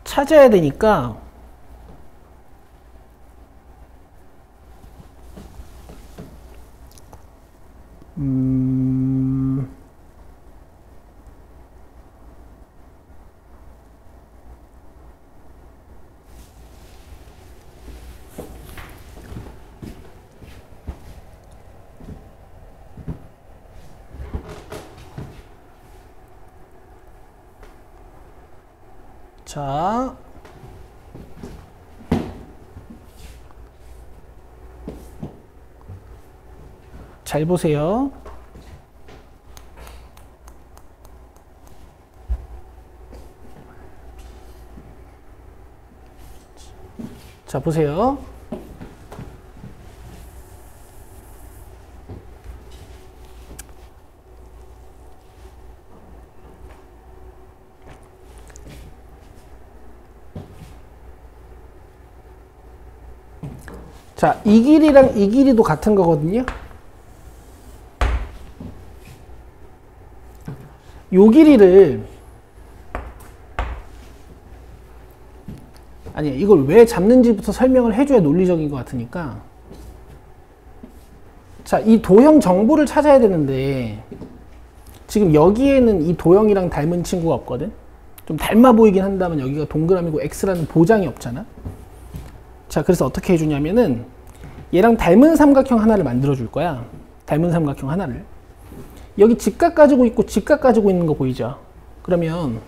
찾아야 되니까 자, 잘 보세요. 자, 보세요. 자, 이 길이랑 이 길이도 같은 거거든요. 요 길이를 아니, 이걸 왜 잡는지부터 설명을 해줘야 논리적인 것 같으니까. 자, 이 도형 정보를 찾아야 되는데 지금 여기에는 이 도형이랑 닮은 친구가 없거든. 좀 닮아 보이긴 한다면 여기가 동그라미고 X라는 보장이 없잖아. 자, 그래서 어떻게 해주냐면은 얘랑 닮은 삼각형 하나를 만들어 줄 거야. 닮은 삼각형 하나를. 여기 직각 가지고 있고 직각 가지고 있는 거 보이죠? 그러면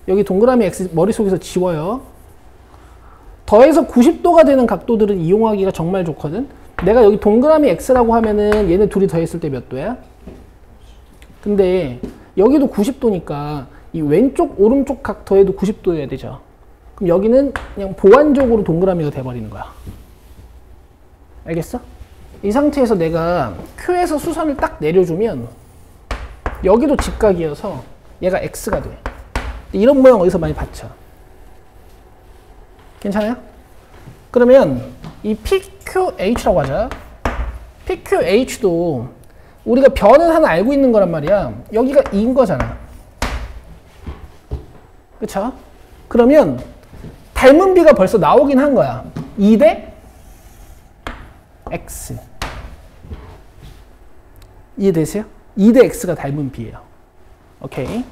여기 동그라미 X 머릿속에서 지워요. 더해서 90도가 되는 각도들은 이용하기가 정말 좋거든. 내가 여기 동그라미 X라고 하면은 얘네 둘이 더했을 때 몇 도야? 근데 여기도 90도니까 이 왼쪽 오른쪽 각 더해도 90도여야 되죠. 그럼 여기는 그냥 보완적으로 동그라미가 돼버리는 거야. 알겠어? 이 상태에서 내가 Q에서 수선을 딱 내려주면 여기도 직각이어서 얘가 X가 돼. 이런 모양 어디서 많이 봤죠? 괜찮아요? 그러면 이 PQH라고 하자. PQH도 우리가 변은 하나 알고 있는 거란 말이야. 여기가 2인 거잖아. 그쵸? 그러면 닮은 비가 벌써 나오긴 한 거야. 2대 X. 이해되세요? 2대 X가 닮은 비예요. 오케이.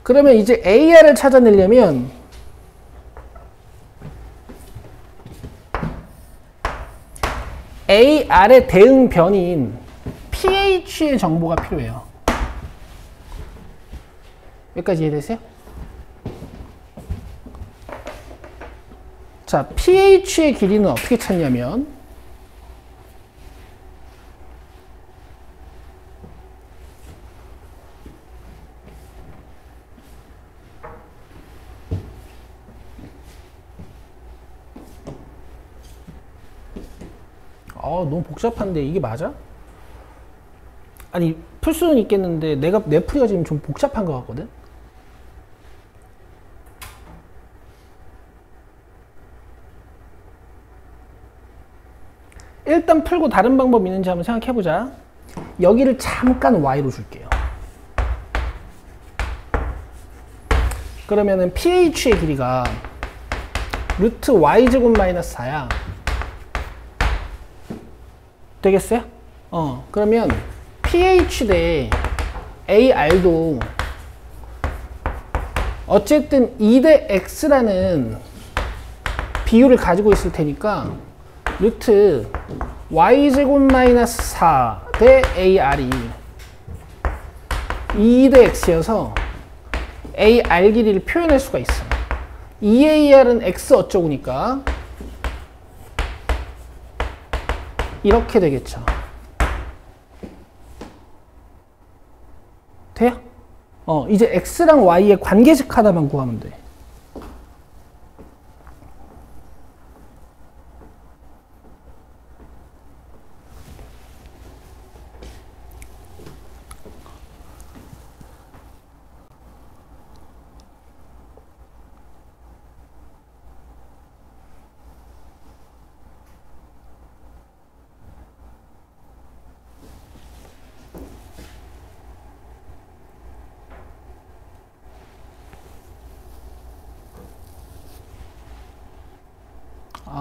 그러면 이제 AR을 찾아내려면 AR의 대응 변인 PH의 정보가 필요해요. 여기까지 이해되세요? 자, pH의 길이는 어떻게 찾냐면 너무 복잡한데 이게 맞아? 아니 풀 수는 있겠는데 내 풀이가 지금 좀 복잡한 것 같거든? 일단 풀고 다른 방법 있는지 한번 생각해보자. 여기를 잠깐 y로 줄게요. 그러면은 pH의 길이가 루트 y제곱 마이너스 4야. 되겠어요? 그러면 pH 대 AR도 어쨌든 2대 x라는 비율을 가지고 있을 테니까 루트 y제곱 마이너스 4 대 AR이 2대 x여서 AR 길이를 표현할 수가 있어. 2AR은 x 어쩌고니까 이렇게 되겠죠. 돼요? 이제 x랑 y의 관계식 하나만 구하면 돼.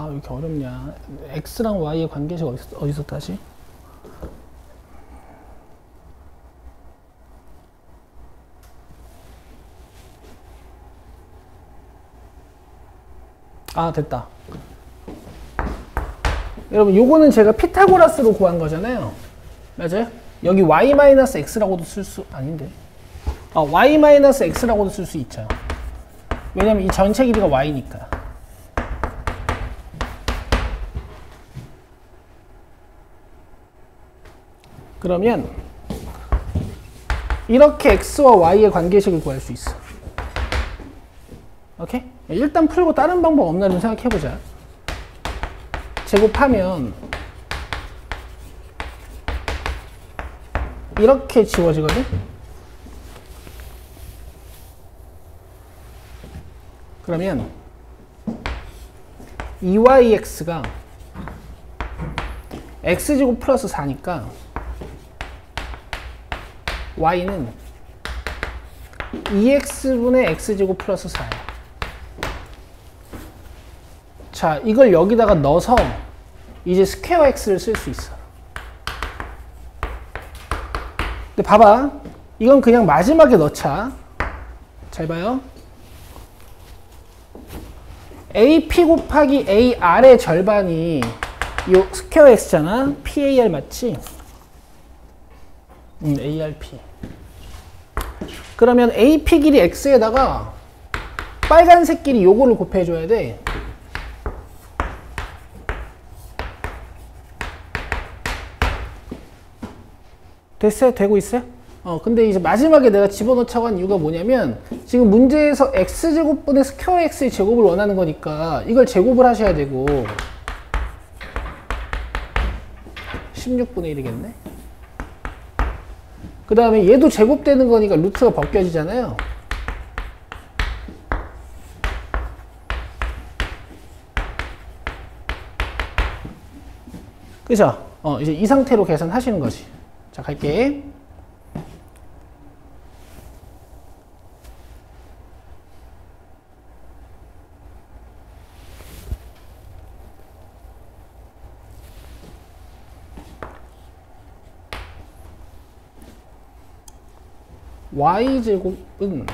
왜 이렇게 어렵냐. x랑 y의 관계식 어디서 따지? 됐다. 여러분 요거는 제가 피타고라스로 구한 거잖아요. 맞아요? 여기 y-x라고도 쓸 수 아닌데 y-x라고도 쓸 수 있죠. 왜냐면 이 전체 길이가 y니까. 그러면 이렇게 x와 y의 관계식을 구할 수 있어. 오케이? 일단 풀고 다른 방법 없나 좀 생각해보자. 제곱하면 이렇게 지워지거든? 그러면 2yx가 x제곱 플러스 4니까 y는 2x분의 x제곱 플러스 4야. 자, 이걸 여기다가 넣어서 이제 스퀘어 x를 쓸 수 있어. 근데 봐봐. 이건 그냥 마지막에 넣자. 잘 봐요. AP 곱하기 AR의 절반이 요 스퀘어 x잖아. PAR 맞지? ARP. 그러면 AP 길이 x에다가 빨간색 길이 요거를 곱해줘야 돼. 됐어요? 되고 있어요? 근데 이제 마지막에 내가 집어넣자고 한 이유가 뭐냐면 지금 문제에서 x제곱분의 스퀘어 x의 제곱을 원하는 거니까 이걸 제곱을 하셔야 되고 16분의 1이겠네? 그 다음에 얘도 제곱되는 거니까 루트가 벗겨지잖아요. 그죠? 이제 이 상태로 계산하시는 거지. 자, 갈게. y제곱은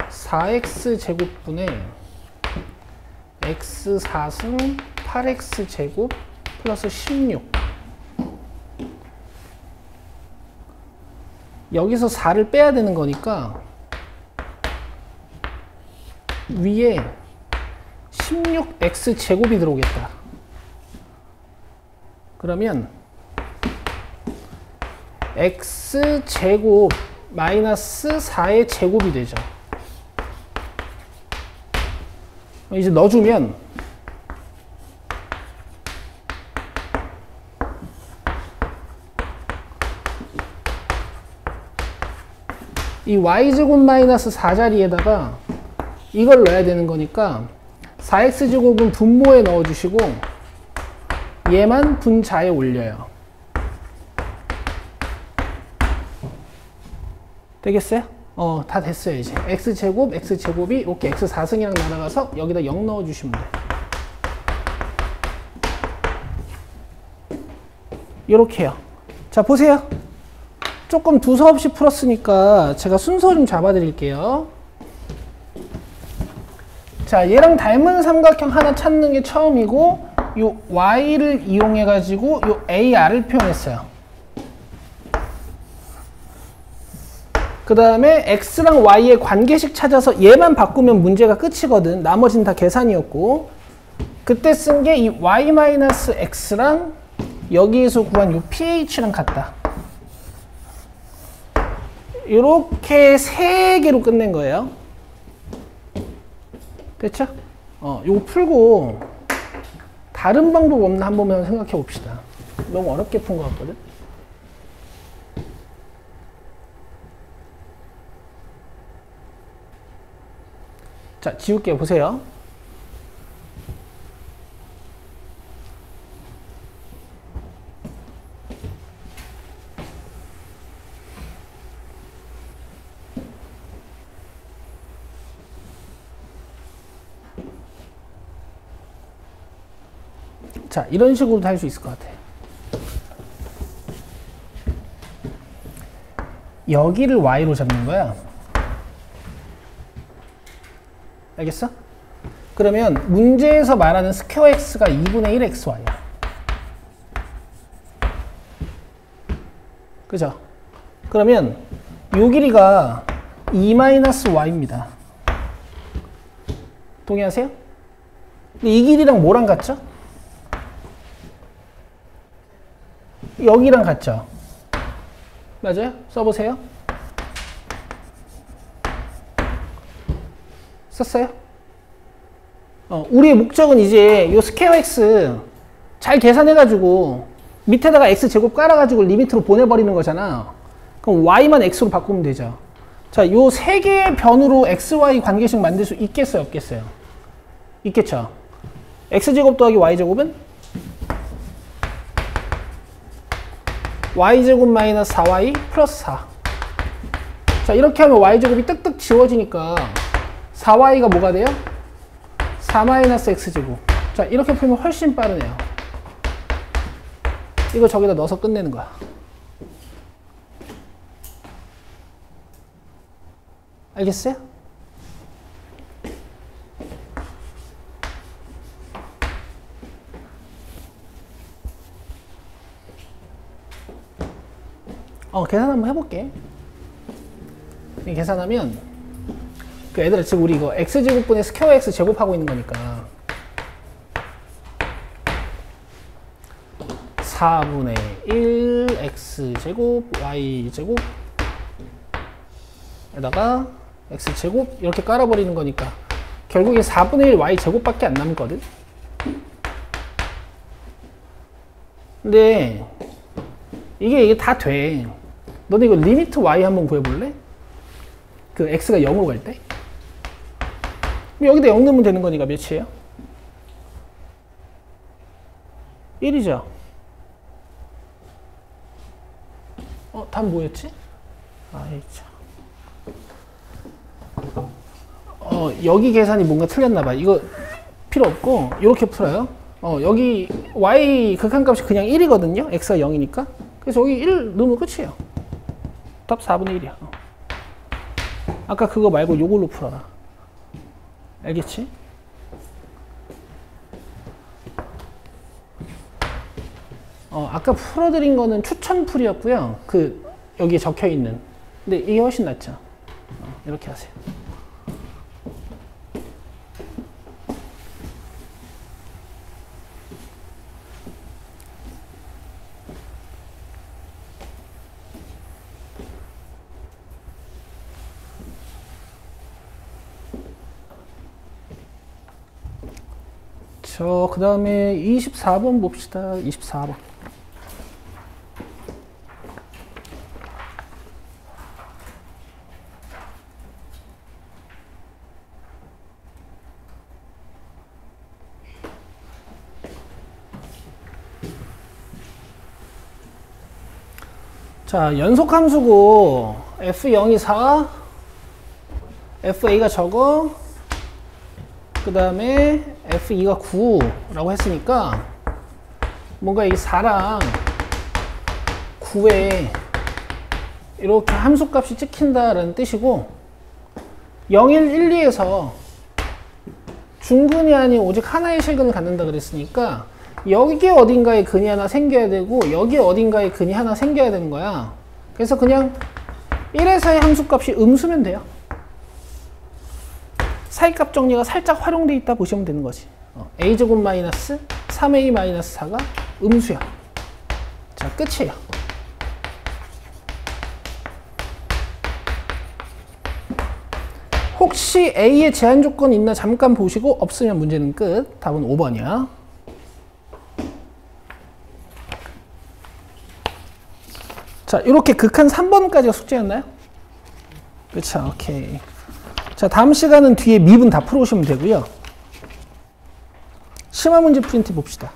4x제곱분의 x4승 8x제곱 플러스 16 여기서 4를 빼야 되는 거니까 위에 16x 제곱이 들어오겠다. 그러면 x 제곱 마이너스 4의 제곱이 되죠. 이제 넣어주면 이 y제곱 마이너스 4 자리에다가 이걸 넣어야 되는 거니까 4x제곱은 분모에 넣어주시고 얘만 분자에 올려요. 되겠어요? 다 됐어요. 이제 x제곱, x제곱이 이렇게 x4승이랑 날아가서 여기다 0 넣어주시면 돼요. 이렇게요. 자, 보세요. 조금 두서없이 풀었으니까 제가 순서 좀 잡아드릴게요. 자, 얘랑 닮은 삼각형 하나 찾는 게 처음이고 요 y를 이용해 가지고 요 ar을 표현했어요. 그 다음에 x랑 y의 관계식 찾아서 얘만 바꾸면 문제가 끝이거든. 나머지는 다 계산이었고, 그때 쓴 게 이 y-x랑 여기에서 구한 요 ph랑 같다. 이렇게 세 개로 끝낸 거예요. 됐죠? 요거 풀고 다른 방법 없나 한번 생각해 봅시다. 너무 어렵게 푼 것 같거든. 자, 지울게요. 보세요. 자, 이런 식으로도 할 수 있을 것 같아요. 여기를 y로 잡는 거야. 알겠어? 그러면 문제에서 말하는 스퀘어 x가 2분의 1 xy야. 그죠? 그러면 요 길이가 2-y입니다. 동의하세요? 근데 이 길이랑 뭐랑 같죠? 여기랑 같죠? 맞아요? 써보세요. 썼어요? 우리의 목적은 이제 요 스퀘어 x 잘 계산해가지고 밑에다가 x제곱 깔아가지고 리미트로 보내버리는 거잖아. 그럼 y만 x로 바꾸면 되죠. 자, 요 세 개의 변으로 xy 관계식 만들 수 있겠어요? 없겠어요? 있겠죠. x제곱 더하기 y제곱은 y제곱 마이너스 4y 플러스 4. 자, 이렇게 하면 y제곱이 뜩뜩 지워지니까 4y가 뭐가 돼요? 4 마이너스 x제곱. 자, 이렇게 풀면 훨씬 빠르네요. 이거 저기다 넣어서 끝내는 거야. 알겠어요? 계산 한번 해볼게. 계산하면 그 얘들아, 지금 우리 이거 x제곱분의 스퀘어 x 제곱하고 있는 거니까 4분의 1 x제곱 y제곱 에다가 x제곱 이렇게 깔아버리는 거니까 결국에 4분의 1 y제곱밖에 안 남거든. 근데 이게 다 돼. 너네 이거 리미트 y 한번 구해볼래? 그 x가 0으로 갈 때? 여기다 0 넣으면 되는 거니까 몇이에요? 1이죠? 답 뭐였지? 아이 참. 여기 계산이 뭔가 틀렸나봐. 이거 필요 없고 이렇게 풀어요. 여기 y 극한값이 그냥 1이거든요. x가 0이니까. 그래서 여기 1 넣으면 끝이에요. 답 4분의 1이야. 아까 그거 말고 요걸로 풀어라. 알겠지? 아까 풀어드린 거는 추천풀이었고요. 여기에 적혀있는 근데 이게 훨씬 낫죠. 이렇게 하세요. 그 다음에 24번 봅시다. 24번. 자, 연속함수고 F0이 4, FA가 적어, 그 다음에 F2가 9라고 했으니까 뭔가 이 4랑 9에 이렇게 함수값이 찍힌다라는 뜻이고, 0, 1, 1, 2에서 중근이 아닌 오직 하나의 실근을 갖는다 그랬으니까 여기 어딘가에 근이 하나 생겨야 되고 여기 어딘가에 근이 하나 생겨야 되는 거야. 그래서 그냥 1에서의 함수값이 음수면 돼요. 사이값 정리가 살짝 활용되어 있다 보시면 되는 거지. a제곱 마이너스 3a 마이너스 4가 음수야. 자, 끝이에요. 혹시 a의 제한 조건이 있나 잠깐 보시고 없으면 문제는 끝. 답은 5번이야. 자, 이렇게 극한 3번까지가 숙제였나요? 그쵸, 오케이. 자, 다음 시간은 뒤에 미분 다 풀어오시면 되고요. 심화 문제 프린트 봅시다.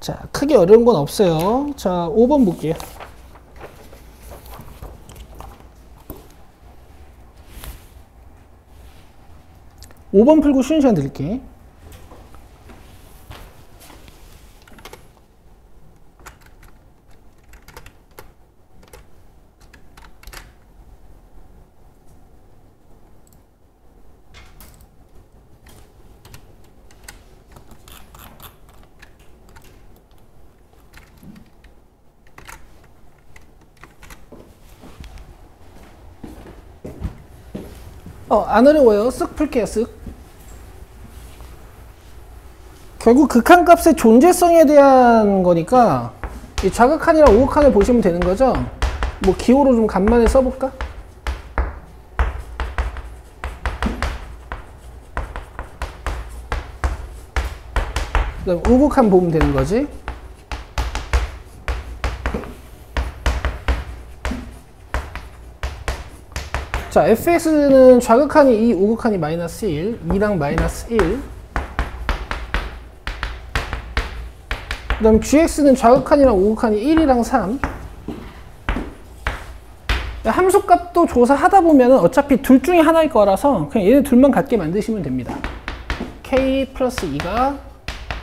자, 크게 어려운 건 없어요. 자, 5번 볼게요. (5번) 풀고 쉬는 시간 드릴게. 안 어려워요. 쓱 풀게요. 쓱. 결국 극한값의 존재성에 대한 거니까 이 좌극한이랑 우극한을 보시면 되는 거죠. 뭐 기호로 좀 간만에 써볼까? 그다음 우극한 보면 되는 거지. 자, fx는 좌극한이 2, 우극한이 마이너스 1, 2랑 마이너스 1. 그 다음 gx는 좌극한이랑 우극한이 1이랑 3. 함수값도 조사하다 보면 어차피 둘 중에 하나일 거라서 그냥 얘네 둘만 같게 만드시면 됩니다. k 플러스 2가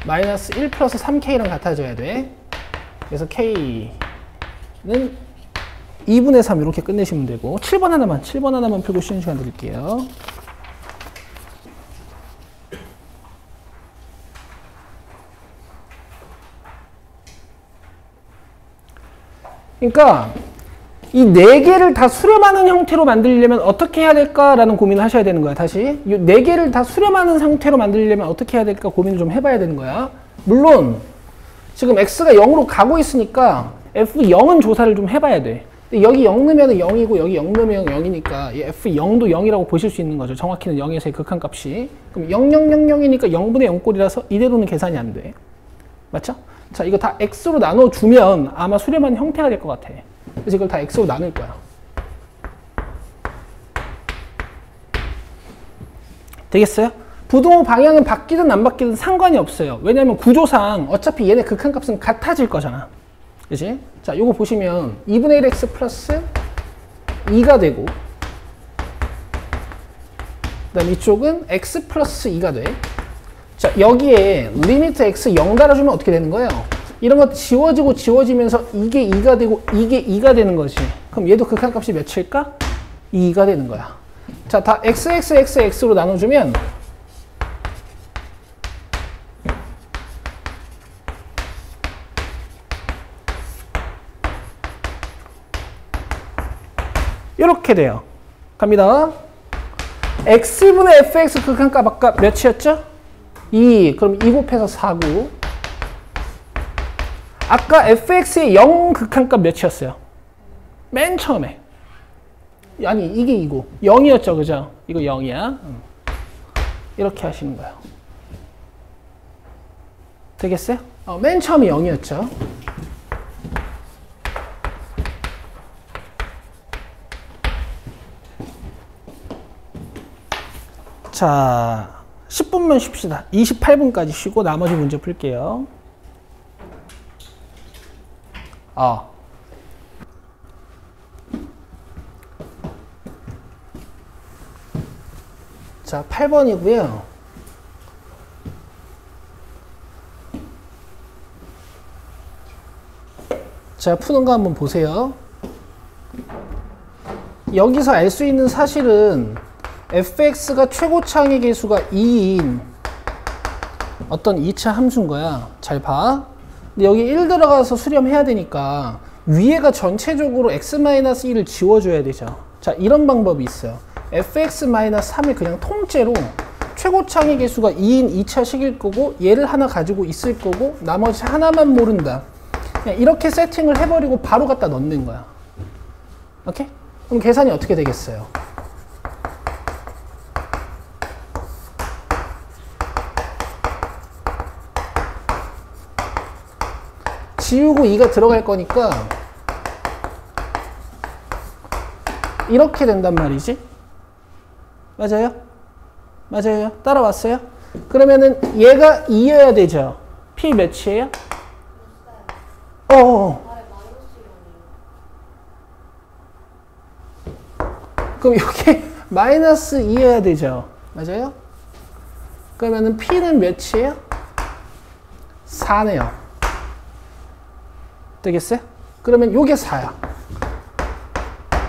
마이너스 1 플러스 3k랑 같아져야 돼. 그래서 k는 2분의 3 이렇게 끝내시면 되고 7번 하나만 풀고 쉬는 시간 드릴게요. 그러니까 이 4개를 다 수렴하는 형태로 만들려면 어떻게 해야 될까라는 고민을 하셔야 되는 거야. 다시 이 4개를 다 수렴하는 상태로 만들려면 어떻게 해야 될까 고민을 좀 해봐야 되는 거야. 물론 지금 x가 0으로 가고 있으니까 f0은 조사를 좀 해봐야 돼. 근데 여기 0 넣으면 0이고 여기 0 넣으면 0이니까 이 f0도 0이라고 보실 수 있는 거죠. 정확히는 0에서의 극한값이. 그럼 0,0,0,0이니까 0분의 0꼴이라서 이대로는 계산이 안 돼. 맞죠? 자, 이거 다 x로 나눠주면 아마 수렴하는 형태가 될 것 같아. 그래서 이걸 다 x로 나눌 거야. 되겠어요? 부등호 방향은 바뀌든 안 바뀌든 상관이 없어요. 왜냐면 구조상 어차피 얘네 극한값은 같아질 거잖아. 그치? 자, 요거 보시면 2분의 1x 플러스 2가 되고, 그 다음 이쪽은 x 플러스 2가 돼. 자, 여기에 리미트 x 0 달아주면 어떻게 되는 거예요? 이런 거 지워지고 지워지면서 이게 2가 되고 이게 2가 되는 거지. 그럼 얘도 극한값이 몇일까? 2가 되는 거야. 자, 다 xxxx로 나눠주면 이렇게 돼요. 갑니다. x분의 fx 극한값 아까 몇이었죠? 2. 그럼 2 곱해서 4고. 아까 fx의 0 극한값 몇이었어요? 맨 처음에. 아니, 이게 2고 0이었죠, 그죠? 이거 0이야. 이렇게 하시는 거예요. 되겠어요? 맨 처음에 0이었죠. 자, 10분만 쉽시다. 28분까지 쉬고 나머지 문제 풀게요. 자, 8번이고요. 자, 푸는 거 한번 보세요. 여기서 알 수 있는 사실은 fx가 최고차항의 계수가 2인 어떤 2차 함수인 거야. 잘 봐. 근데 여기 1 들어가서 수렴해야 되니까 위에가 전체적으로 x-1을 지워줘야 되죠. 자, 이런 방법이 있어요. fx-3을 그냥 통째로 최고차항의 계수가 2인 2차식일 거고 얘를 하나 가지고 있을 거고 나머지 하나만 모른다. 그냥 이렇게 세팅을 해버리고 바로 갖다 넣는 거야. 오케이? 그럼 계산이 어떻게 되겠어요? 지우고 2가 들어갈 거니까 이렇게 된단 말이지. 맞아요? 맞아요? 따라왔어요? 그러면은 얘가 2여야 되죠. P 몇이에요? 그럼 이게 마이너스 2여야 되죠. 맞아요? 그러면은 P는 몇이에요? 4네요. 되겠어요? 그러면 요게 4야.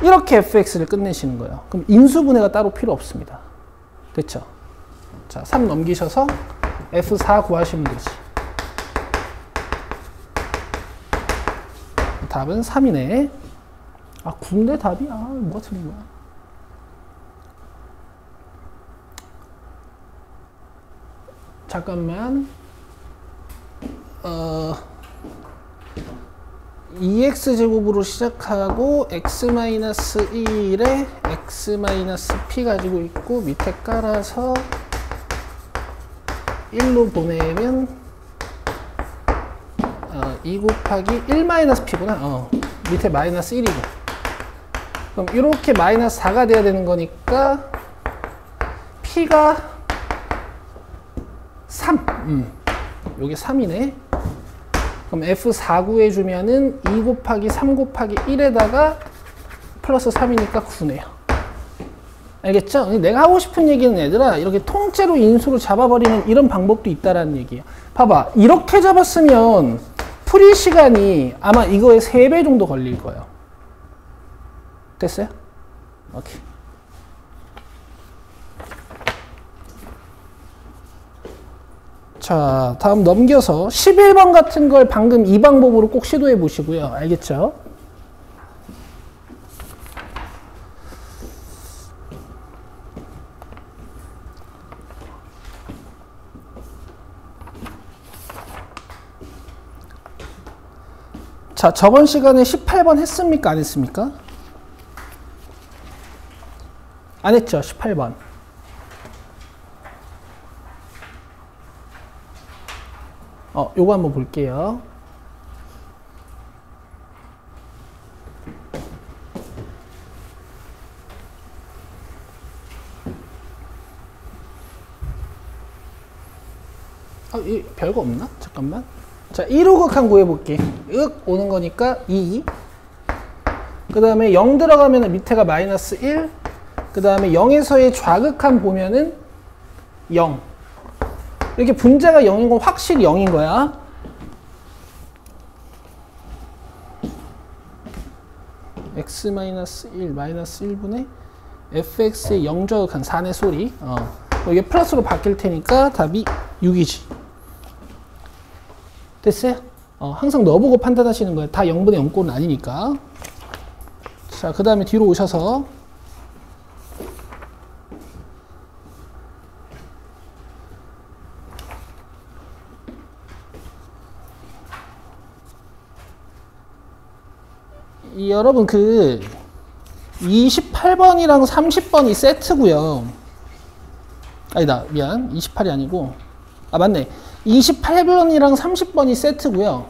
이렇게 fx를 끝내시는 거예요. 그럼 인수분해가 따로 필요 없습니다. 됐죠? 자, 3 넘기셔서 f4 구하시면 되지. 답은 3이네. 아, 9인데 답이? 아, 뭐가 틀린 거야? 잠깐만. 2x제곱으로 시작하고 x-1에 x-p 가지고 있고 밑에 깔아서 1로 보내면 2 곱하기 1-p구나. 밑에 마이너스 1이고. 그럼 이렇게 마이너스 4가 돼야 되는 거니까 p가 3. 요게 3이네. 그럼 F4 구해주면은 2 곱하기 3 곱하기 1에다가 플러스 3이니까 9네요. 알겠죠? 내가 하고 싶은 얘기는 얘들아, 이렇게 통째로 인수로 잡아버리는 이런 방법도 있다라는 얘기야. 봐봐. 이렇게 잡았으면 풀이 시간이 아마 이거의 3배 정도 걸릴 거예요. 됐어요? 오케이. 자, 다음 넘겨서 11번 같은 걸 방금 이 방법으로 꼭 시도해 보시고요. 알겠죠? 자, 저번 시간에 18번 했습니까? 안 했습니까? 안 했죠? 18번. 요거 한번 볼게요. 별거 없나? 잠깐만. 자, 1호극한 구해볼게. 오는 거니까 2. 그 다음에 0 들어가면 밑에가 마이너스 1. 그 다음에 0에서의 좌극한 보면은 0. 이렇게 분자가 0인 건 확실히 0인 거야. x-1 마이너스 1분의 fx의 0좌극한 4네 소리. 이게 플러스로 바뀔 테니까 답이 6이지. 됐어요? 항상 넣어보고 판단하시는 거예요. 다 0분의 0꼴은 아니니까. 자, 그 다음에 뒤로 오셔서 여러분 그 28번이랑 30번이 세트고요. 아니다, 미안. 28이 아니고, 맞네. 28번이랑 30번이 세트고요.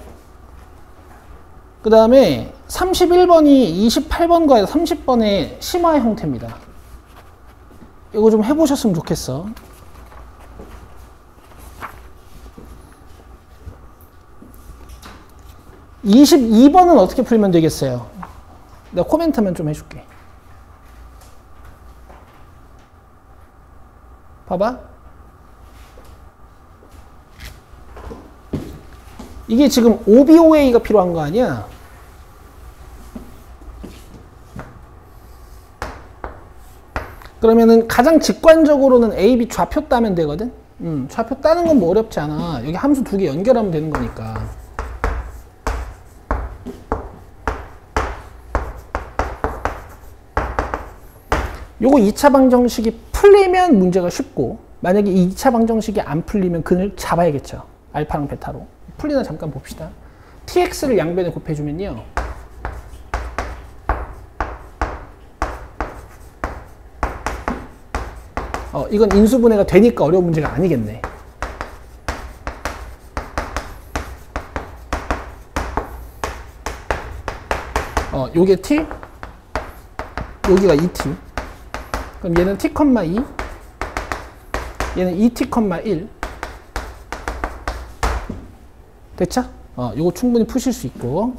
그 다음에 31번이 28번과 30번의 심화 형태입니다. 이거 좀 해보셨으면 좋겠어. (22번은) 어떻게 풀면 되겠어요? 내가 코멘트만 좀 해줄게. 봐봐. 이게 지금 OBOA가 필요한 거 아니야? 그러면은 가장 직관적으로는 A, B 좌표 따면 되거든? 좌표 따는 건 뭐 어렵지 않아. 여기 함수 두 개 연결하면 되는 거니까. 요거 2차 방정식이 풀리면 문제가 쉽고, 만약에 2차 방정식이 안 풀리면 그걸 잡아야겠죠. 알파랑 베타로. 풀리나 잠깐 봅시다. tx를 양변에 곱해주면요. 이건 인수분해가 되니까 어려운 문제가 아니겠네. 요게 t, 여기가 2t. 그럼 얘는 t,2, 얘는 2t,1. 됐죠? 요거 충분히 푸실 수 있고.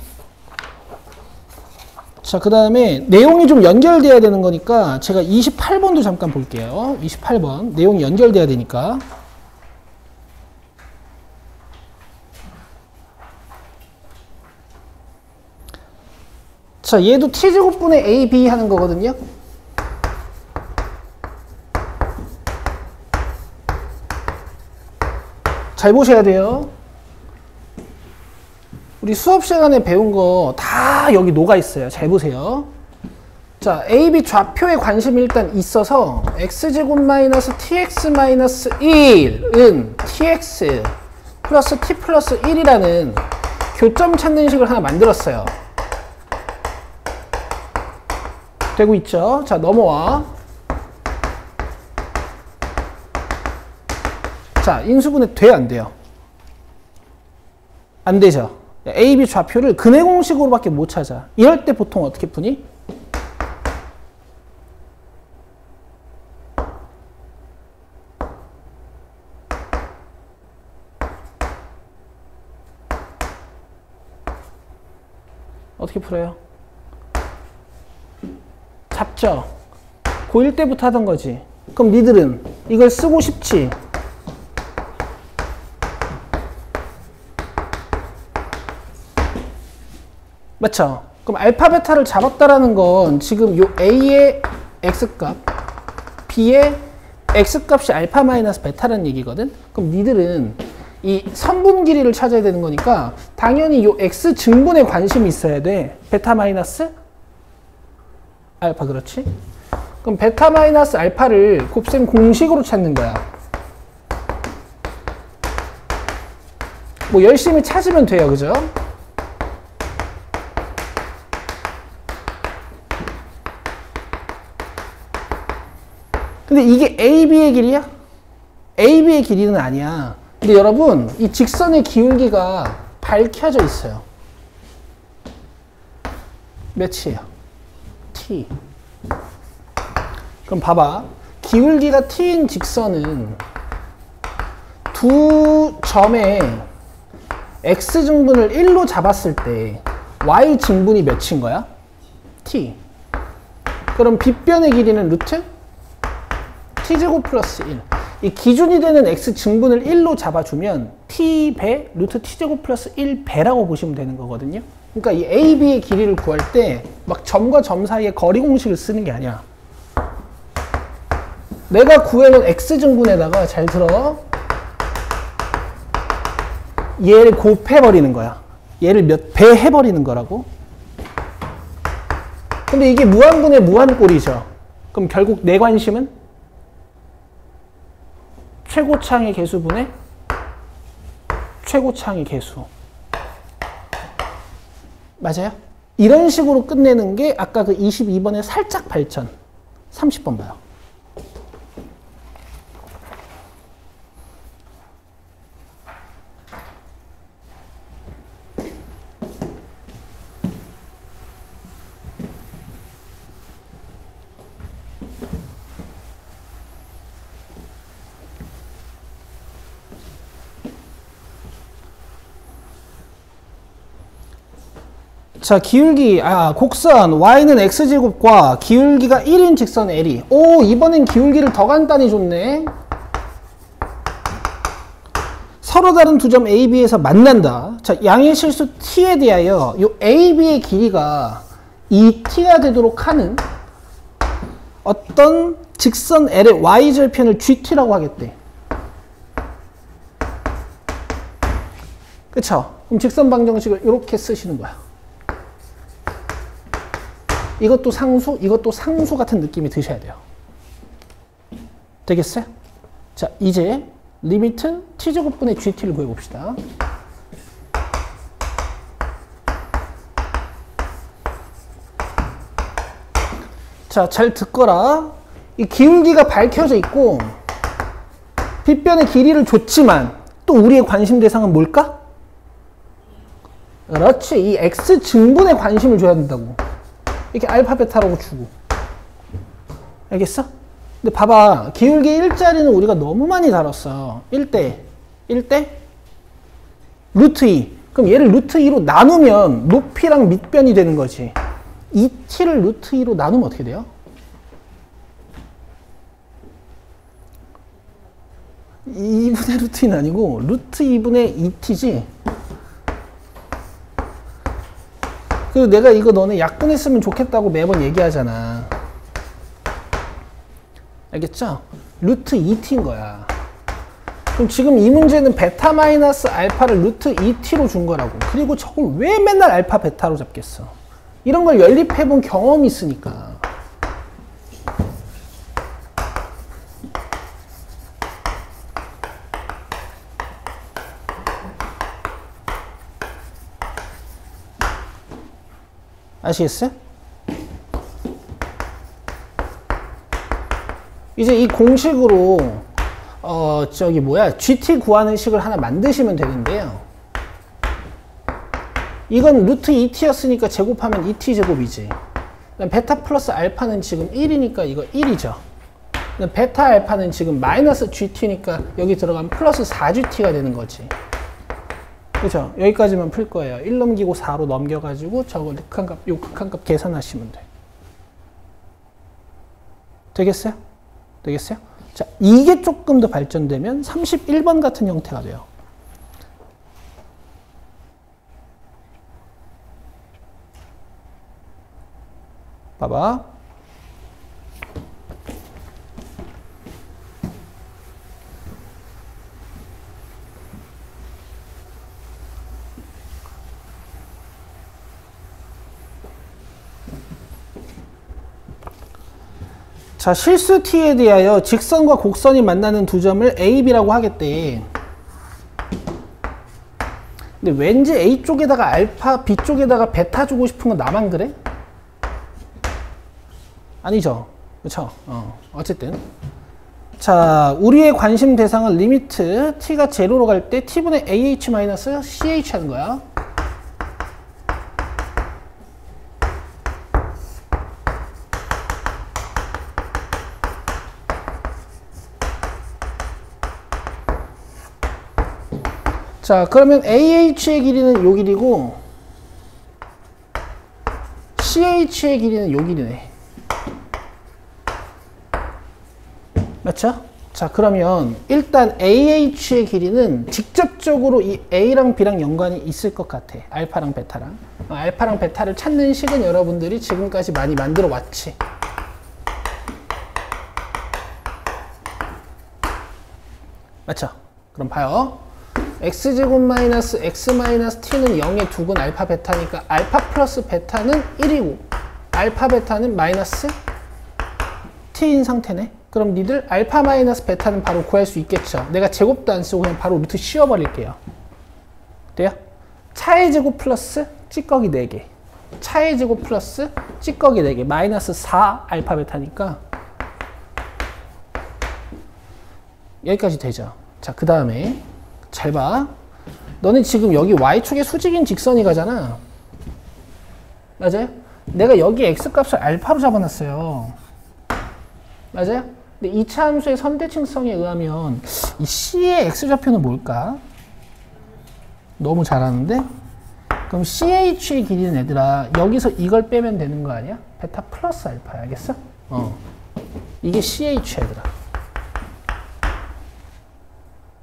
자, 그 다음에 내용이 좀 연결돼야 되는 거니까 제가 28번도 잠깐 볼게요. 28번. 내용이 연결돼야 되니까. 자, 얘도 t제곱분의 ab 하는 거거든요. 잘 보셔야 돼요. 우리 수업 시간에 배운 거 다 여기 녹아 있어요. 잘 보세요. 자, AB 좌표에 관심이 일단 있어서 x제곱 마이너스 tx 마이너스 1은 tx 플러스 t 플러스 1이라는 교점 찾는 식을 하나 만들었어요. 되고 있죠? 자, 넘어와. 자, 인수분해 돼요, 안 돼요? 안 되죠? A, B 좌표를 근해 공식으로밖에 못 찾아. 이럴 때 보통 어떻게 푸니? 어떻게 풀어요? 잡죠? 고1 때부터 하던 거지. 그럼 니들은 이걸 쓰고 싶지? 맞죠? 그럼 알파 베타를 잡았다라는 건 지금 요 A의 X값, B의 X값이 알파 마이너스 베타라는 얘기거든? 그럼 니들은 이 선분 길이를 찾아야 되는 거니까 당연히 요 X 증분에 관심이 있어야 돼. 베타 마이너스 알파, 그렇지? 그럼 베타 마이너스 알파를 곱셈 공식으로 찾는 거야. 뭐 열심히 찾으면 돼요, 그죠? 근데 이게 AB의 길이야? AB의 길이는 아니야. 근데 여러분, 이 직선의 기울기가 밝혀져 있어요. 몇이에요? T. 그럼 봐봐. 기울기가 T인 직선은 두 점의 x 증분을 1로 잡았을 때 y 증분이 몇인 거야? t. 그럼 빗변의 길이는 루트 t제곱 플러스 1. 이 기준이 되는 x 증분을 1로 잡아주면 t배 루트 t제곱 플러스 1배라고 보시면 되는 거거든요. 그러니까 이 a, b의 길이를 구할 때 막 점과 점 사이에 거리 공식을 쓰는 게 아니야. 내가 구해놓은 x 증분에다가 잘 들어. 얘를 곱해버리는 거야. 얘를 몇 배 해버리는 거라고. 근데 이게 무한분의 무한꼴이죠. 그럼 결국 내 관심은 최고차항의 개수분의 최고차항의 개수. 맞아요? 이런 식으로 끝내는 게 아까 그 22번의 살짝 발전. 30번 봐요. 자, 기울기, 곡선 y는 x제곱과 기울기가 1인 직선 L이. 오, 이번엔 기울기를 더 간단히 줬네. 서로 다른 두 점 A, B에서 만난다. 자, 양의 실수 T에 대하여 이 A, B의 길이가 2T가 되도록 하는 어떤 직선 L의 Y절편을 GT라고 하겠대. 그쵸? 그럼 직선 방정식을 이렇게 쓰시는 거야. 이것도 상수, 이것도 상수 같은 느낌이 드셔야 돼요. 되겠어요? 자, 이제 리미트 t제곱분의 gt를 구해봅시다. 자, 잘 듣거라. 이 기울기가 밝혀져 있고 빗변의 길이를 줬지만 또 우리의 관심 대상은 뭘까? 그렇지. 이 x 증분에 관심을 줘야 된다고. 이렇게 알파 베타라고 주고. 알겠어? 근데 봐봐. 기울기 1짜리는 우리가 너무 많이 다뤘어. 1대 루트 2. 그럼 얘를 루트 2로 나누면 높이랑 밑변이 되는 거지. 2t를 루트 2로 나누면 어떻게 돼요? 2분의 루트 2는 아니고 루트 2분의 2t지. 그리고 내가 이거 너네 약분했으면 좋겠다고 매번 얘기하잖아. 알겠죠? 루트 2t인 거야. 그럼 지금 이 문제는 베타 마이너스 알파를 루트 2t로 준 거라고. 그리고 저걸 왜 맨날 알파 베타로 잡겠어? 이런 걸 연립해본 경험이 있으니까. 아시겠어요? 이제 이 공식으로 GT 구하는 식을 하나 만드시면 되는데요. 이건 루트 2t였으니까 제곱하면 2t 제곱이지. 베타 플러스 알파는 지금 1이니까 이거 1이죠. 베타 알파는 지금 마이너스 GT니까 여기 들어가면 플러스 4GT가 되는 거지. 그죠? 여기까지만 풀 거예요. 1 넘기고 4로 넘겨가지고 저거 극한값, 요 극한값 계산하시면 돼. 되겠어요? 되겠어요? 자, 이게 조금 더 발전되면 31번 같은 형태가 돼요. 봐봐. 자, 실수 t에 대하여 직선과 곡선이 만나는 두 점을 A, B라고 하겠대. 근데 왠지 A 쪽에다가 알파, B 쪽에다가 베타 주고 싶은 건 나만 그래? 아니죠. 그쵸? 어쨌든. 자, 우리의 관심 대상은 리미트 t가 제로로 갈 때 t분의 AH-CH 하는 거야. 자, 그러면 AH의 길이는 요 길이고 CH의 길이는 요 길이네. 맞죠? 자, 그러면 일단 AH의 길이는 직접적으로 이 A랑 B랑 연관이 있을 것 같아. 알파랑 베타랑. 알파랑 베타를 찾는 식은 여러분들이 지금까지 많이 만들어 왔지. 맞죠? 그럼 봐요. x제곱 마이너스 x 마이너스 t는 0에 두근 알파 베타니까 알파 플러스 베타는 1이고 알파 베타는 마이너스 t인 상태네. 그럼 니들 알파 마이너스 베타는 바로 구할 수 있겠죠. 내가 제곱도 안 쓰고 그냥 바로 루트 씌워버릴게요. 돼요? 차의 제곱 플러스 찌꺼기 4개. 차의 제곱 플러스 찌꺼기 4개. 마이너스 4 알파 베타니까 여기까지 되죠. 자, 그 다음에 잘 봐. 너는 지금 여기 y축에 수직인 직선이 가잖아. 맞아요? 내가 여기 x값을 알파로 잡아놨어요. 맞아요? 근데 이차 함수의 선대칭성에 의하면 이 C의 x좌표는 뭘까? 너무 잘하는데? 그럼 CH의 길이는 얘들아 여기서 이걸 빼면 되는 거 아니야? 베타 플러스 알파야. 알겠어? 이게 CH 얘들아.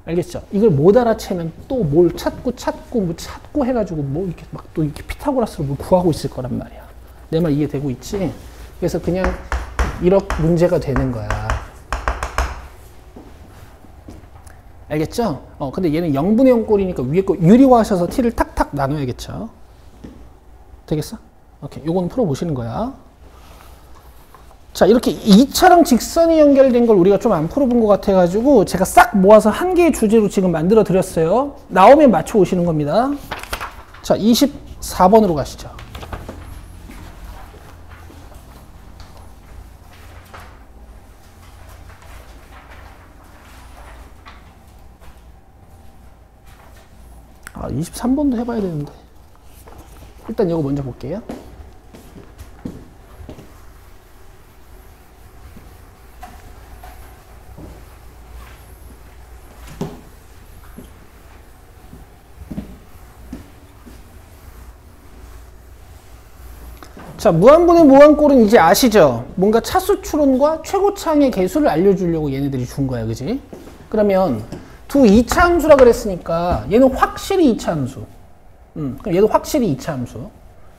알겠죠? 이걸 못 알아채면 또 뭘 찾고 해가지고 뭐 이렇게 막 또 이렇게 피타고라스로 뭘 구하고 있을 거란 말이야. 내 말 이해되고 있지? 그래서 그냥 이렇게 문제가 되는 거야. 알겠죠? 근데 얘는 0분의 0 꼴이니까 위에 거 유리화하셔서 t를 탁탁 나눠야겠죠? 되겠어? 오케이. 요거는 풀어보시는 거야. 자, 이렇게 2차랑 직선이 연결된 걸 우리가 좀 안 풀어본 것 같아가지고 제가 싹 모아서 한 개의 주제로 지금 만들어 드렸어요. 나오면 맞춰 오시는 겁니다. 자, 24번으로 가시죠. 아, 23번도 해봐야 되는데. 일단 이거 먼저 볼게요. 자, 무한분의 무한꼴은 이제 아시죠? 뭔가 차수추론과 최고차항의 개수를 알려주려고 얘네들이 준 거야, 그지? 그러면 두 2차 함수라 그랬으니까 얘는 확실히 2차 함수. 그럼 얘도 확실히 2차 함수.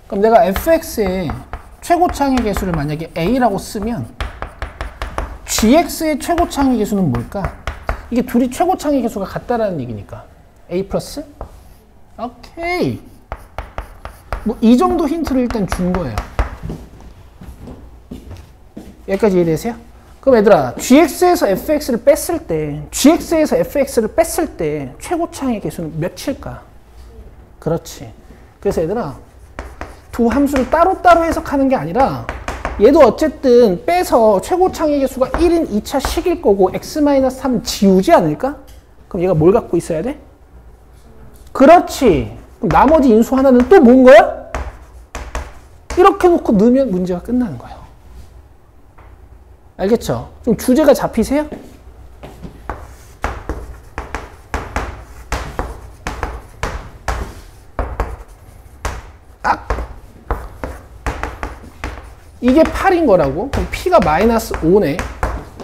그럼 내가 fx의 최고차항의 개수를 만약에 a라고 쓰면 gx의 최고차항의 개수는 뭘까? 이게 둘이 최고차항의 개수가 같다라는 얘기니까 a 플러스? 오케이. 뭐 이 정도 힌트를 일단 준 거예요. 여기까지 이해되세요? 그럼 얘들아, gx에서 fx를 뺐을 때 최고차항의 개수는 몇일까? 그렇지. 그래서 얘들아, 두 함수를 따로따로 해석하는 게 아니라 얘도 어쨌든 빼서 최고차항의 개수가 1인 2차 식일 거고 x-3은 지우지 않을까? 그럼 얘가 뭘 갖고 있어야 돼? 그렇지. 그럼 나머지 인수 하나는 또 뭔 거야? 이렇게 놓고 넣으면 문제가 끝나는 거예요. 알겠죠? 좀 주제가 잡히세요? 아! 이게 8인 거라고? 그럼 P가 마이너스 5네.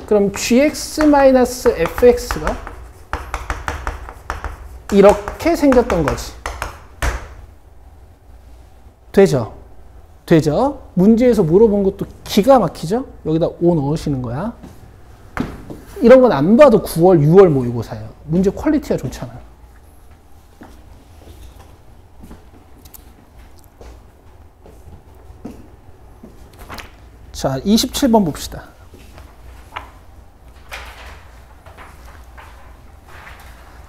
그럼 gx-fx가 이렇게 생겼던 거지. 되죠? 되죠? 문제에서 물어본 것도 기가 막히죠? 여기다 5 넣으시는 거야. 이런 건 안 봐도 9월, 6월 모의고사예요. 문제 퀄리티가 좋잖아. 자, 27번 봅시다.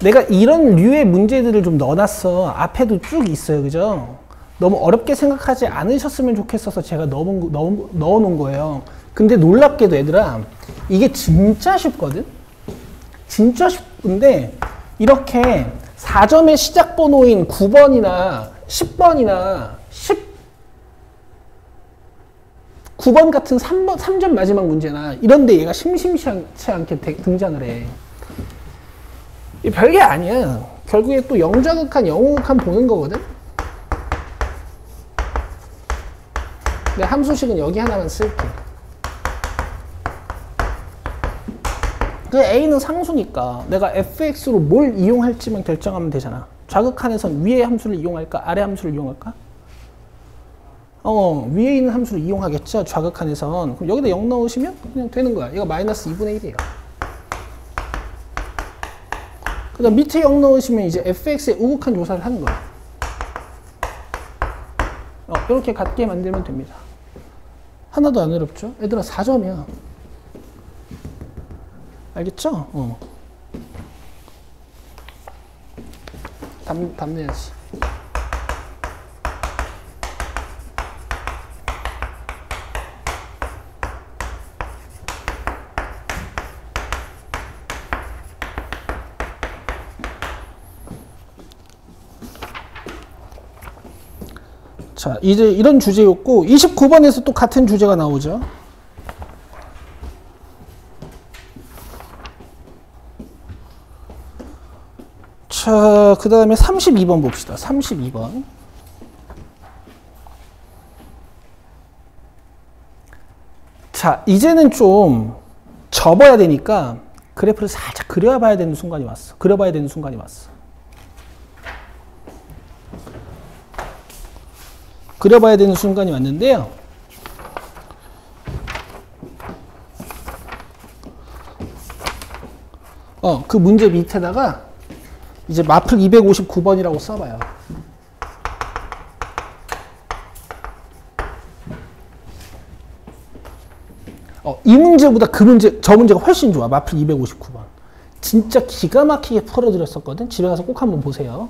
내가 이런 류의 문제들을 좀 넣어놨어. 앞에도 쭉 있어요. 그죠? 너무 어렵게 생각하지 않으셨으면 좋겠어서 제가 넣어놓은 거예요. 근데 놀랍게도 얘들아, 이게 진짜 쉽거든? 진짜 쉽은데 이렇게 4점의 시작 번호인 9번이나 10번이나 19번 같은 3점 마지막 문제나 이런데 얘가 심심치 않게 등장을 해. 별게 아니야. 결국에 또 영좌극한, 영우극한 보는 거거든? 내 함수식은 여기 하나만 쓸게. 그 A는 상수니까 내가 fx로 뭘 이용할지만 결정하면 되잖아. 좌극한에선 위의 함수를 이용할까? 아래 함수를 이용할까? 위에 있는 함수를 이용하겠죠. 좌극한에선. 그럼 여기다 0 넣으시면 그냥 되는 거야. 이거 마이너스 2분의 1이에요. 그 다음 밑에 0 넣으시면 이제 fx의 우극한 조사를 하는 거야. 이렇게 같게 만들면 됩니다. 하나도 안 어렵죠? 얘들아 4점이야. 알겠죠? 답 내야지. 자, 이제 이런 주제였고 29번에서 또 같은 주제가 나오죠. 자, 그 다음에 32번 봅시다. 32번. 자, 이제는 좀 접어야 되니까 그래프를 살짝 그려봐야 되는 순간이 왔어. 그려봐야 되는 순간이 왔어. 그려봐야 되는 순간이 왔는데요. 그 문제 밑에다가 이제 마플 259번이라고 써봐요. 이 문제보다 저 문제가 훨씬 좋아. 마플 259번. 진짜 기가 막히게 풀어드렸었거든. 집에 가서 꼭 한번 보세요.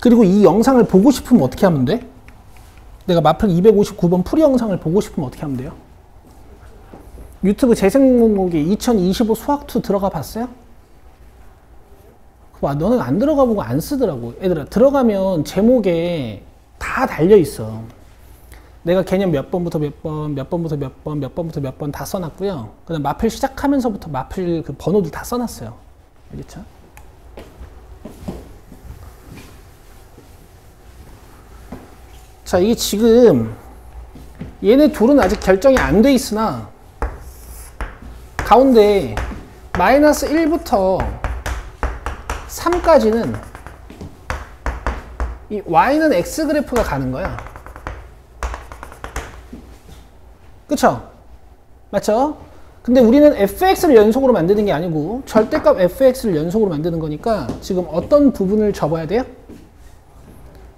그리고 이 영상을 보고 싶으면 어떻게 하면 돼? 내가 마플 259번 풀이 영상을 보고 싶으면 어떻게 하면 돼요? 유튜브 재생 목록에 2025 수학2 들어가 봤어요? 너는 안 들어가 보고 안 쓰더라고. 얘들아, 들어가면 제목에 다 달려있어. 내가 개념 몇 번부터 몇 번, 몇 번부터 몇 번, 몇 번부터 몇 번 다 써놨고요. 그 다음 마플 시작하면서부터 마플 그 번호도 다 써놨어요. 알겠죠? 자, 이게 지금 얘네 둘은 아직 결정이 안 돼 있으나 가운데 마이너스 1부터 3까지는 이 y는 x 그래프가 가는 거야. 그쵸? 맞죠? 근데 우리는 fx를 연속으로 만드는 게 아니고 절대값 fx를 연속으로 만드는 거니까 지금 어떤 부분을 접어야 돼요?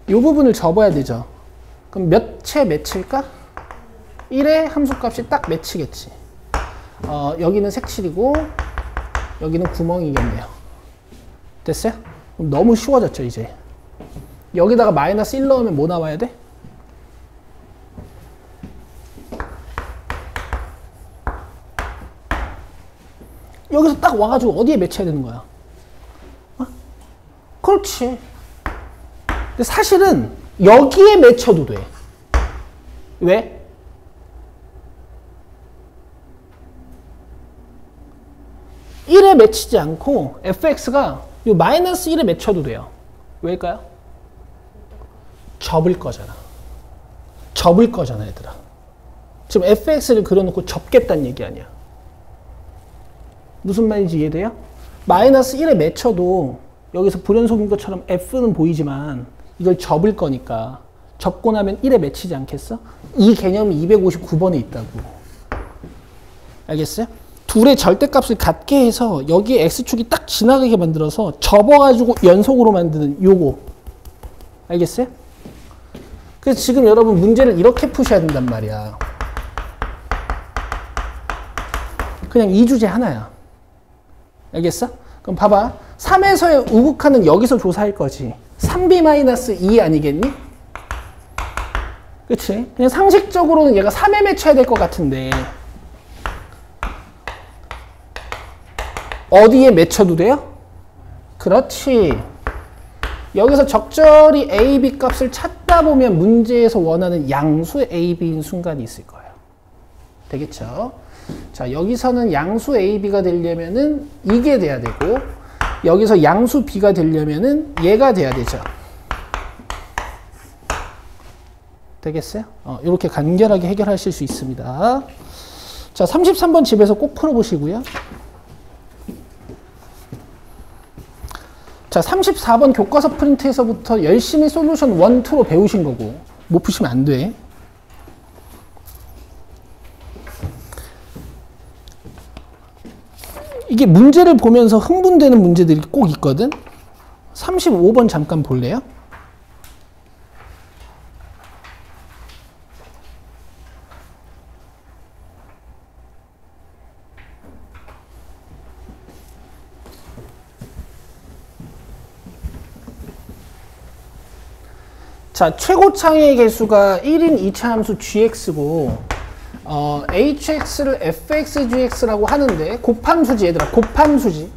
이 부분을 접어야 되죠. 그럼 몇일까? 1의 함수값이 딱 몇이겠지. 여기는 색칠이고 여기는 구멍이겠네요. 됐어요? 그럼 너무 쉬워졌죠 이제. 여기다가 마이너스 1 넣으면 뭐 나와야 돼? 여기서 딱 와가지고 어디에 맺혀야 되는 거야? 그렇지. 근데 사실은 여기에 맺혀도 돼. 왜? (1에) 맺히지 않고 fx가 이 마이너스 1에 맺혀도 돼요. 왜일까요? 접을 거잖아. 접을 거잖아, 얘들아. 지금 fx를 그려놓고 접겠다는 얘기 아니야. 무슨 말인지 이해돼요? 마이너스 1에 맺혀도 여기서 불연속인 것처럼 f는 보이지만 이걸 접을 거니까 접고 나면 1에 맺히지 않겠어? 이 개념이 259번에 있다고. 알겠어요? 둘의 절대값을 같게 해서 여기에 x축이 딱 지나가게 만들어서 접어가지고 연속으로 만드는 요거. 알겠어요? 그래서 지금 여러분 문제를 이렇게 푸셔야 된단 말이야. 그냥 이 주제 하나야. 알겠어? 그럼 봐봐. 3에서의 우극한은 여기서 조사할 거지. 3b-2 아니겠니? 그치? 그냥 상식적으로는 얘가 3에 맺혀야 될 것 같은데 어디에 맺혀도 돼요? 그렇지. 여기서 적절히 A, B 값을 찾다 보면 문제에서 원하는 양수 A, B인 순간이 있을 거예요. 되겠죠? 자, 여기서는 양수 A, B가 되려면은 이게 돼야 되고, 여기서 양수 B가 되려면은 얘가 돼야 되죠. 되겠어요? 이렇게 간결하게 해결하실 수 있습니다. 자, 33번 집에서 꼭 풀어보시고요. 자, 34번 교과서 프린트에서부터 열심히 솔루션 1, 2로 배우신 거고 못 푸시면 안 돼. 이게 문제를 보면서 흥분되는 문제들이 꼭 있거든. 35번 잠깐 볼래요? 자, 최고창의 개수가 1인 2차 함수 gx고 hx를 fxgx라고 하는데 곱함수지 얘들아, 곱함수지.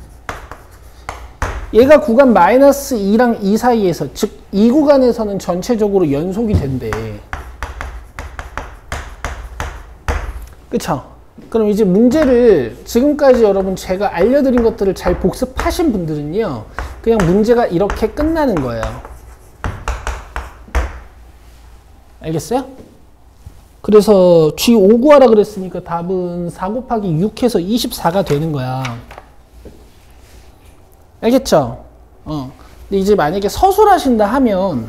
얘가 구간 마이너스 2랑 2 사이에서, 즉 이 구간에서는 전체적으로 연속이 된대. 그쵸? 그럼 이제 문제를 지금까지 여러분 제가 알려드린 것들을 잘 복습하신 분들은요, 그냥 문제가 이렇게 끝나는 거예요. 알겠어요? 그래서 G5 구하라 그랬으니까 답은 4 곱하기 6해서 24가 되는 거야. 알겠죠? 근데 이제 만약에 서술하신다 하면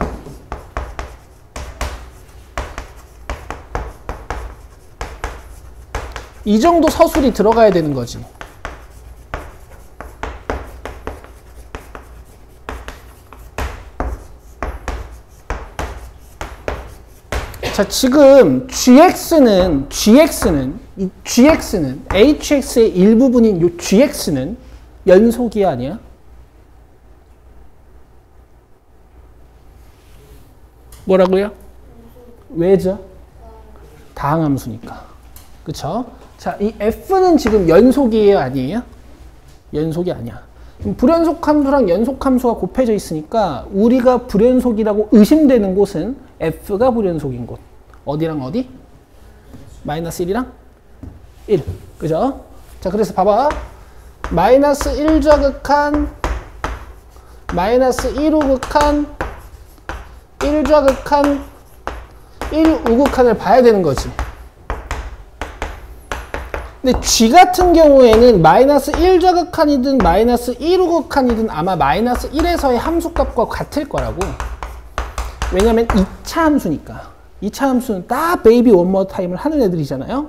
이 정도 서술이 들어가야 되는 거지. 자, 지금 gx는 hx의 일부분인 요 gx는 연속이 아니야? 뭐라고요? 왜죠? 다항함수니까. 그쵸? 자, 이 f는 지금 연속이에요, 아니에요? 연속이 아니야. 불연속함수랑 연속함수가 곱해져 있으니까 우리가 불연속이라고 의심되는 곳은 f가 불연속인 곳. 어디랑 어디? 마이너스 1이랑 1. 그죠? 자, 그래서 봐봐. 마이너스 1좌극한, 마이너스 1우극한, 1좌극한, 1우극한을 봐야 되는 거지. 근데 G 같은 경우에는 마이너스 1좌극한이든 마이너스 1우극한이든 아마 마이너스 1에서의 함수값과 같을 거라고. 왜냐면 2차 함수니까. 2차 함수는 딱 베이비 원모 타임을 하는 애들이잖아요.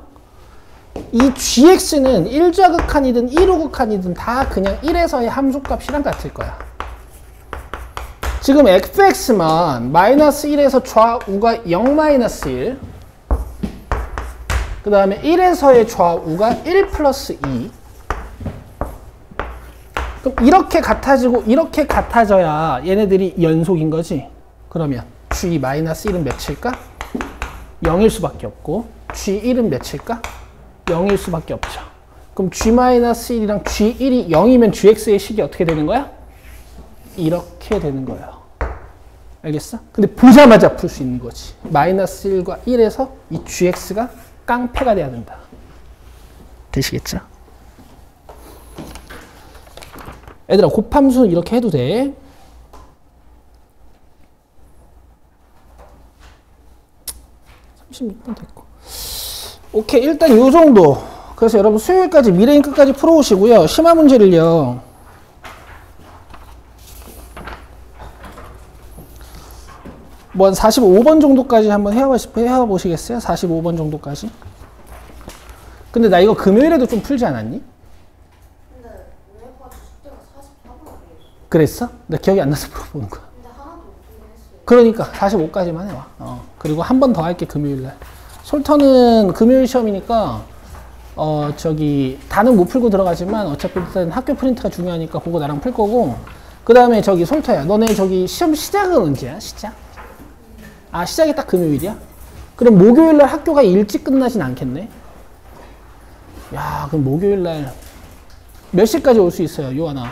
이 gx는 1좌극한이든 1우극한이든 다 그냥 1에서의 함수값이랑 같을 거야. 지금 fx만 마이너스 1에서 좌우가 0 마이너스 1, 그 다음에 1에서의 좌우가 1 플러스 2. 그럼 이렇게 같아지고 이렇게 같아져야 얘네들이 연속인 거지. 그러면 g 마이너스 1은 몇일까? 0일 수밖에 없고 g1은 몇일까? 0일 수밖에 없죠. 그럼 g 마이너스 1이랑 g1이 0이면 gx의 식이 어떻게 되는 거야? 이렇게 되는 거예요. 알겠어? 근데 보자마자 풀 수 있는 거지. 마이너스 1과 1에서 이 gx가 깡패가 돼야 된다. 되시겠죠? 얘들아, 곱함수는 이렇게 해도 돼. 됐고. 오케이, 일단 요 정도. 그래서 여러분 수요일까지 미래인 끝까지 풀어오시고요. 심화 문제를요, 뭐 한 45번 정도까지 한번 해보시겠어요? 45번 정도까지. 근데 나 이거 금요일에도 좀 풀지 않았니? 근데 오늘까지 숙제가 44분 아니었어. 그랬어? 나 기억이 안 나서 물어보는 거야. 근데 하나도 못 풀긴 했어요. 그러니까 45까지만 해와. 그리고 한 번 더 할게, 금요일날. 솔터는 금요일 시험이니까 다는 못 풀고 들어가지만 어차피 일단 학교 프린트가 중요하니까 그거 나랑 풀 거고, 그 다음에 저기 솔터야, 너네 저기 시험 시작은 언제야? 시작? 아, 시작이 딱 금요일이야? 그럼 목요일날 학교가 일찍 끝나진 않겠네? 야, 그럼 목요일날 몇 시까지 올 수 있어요, 요하나?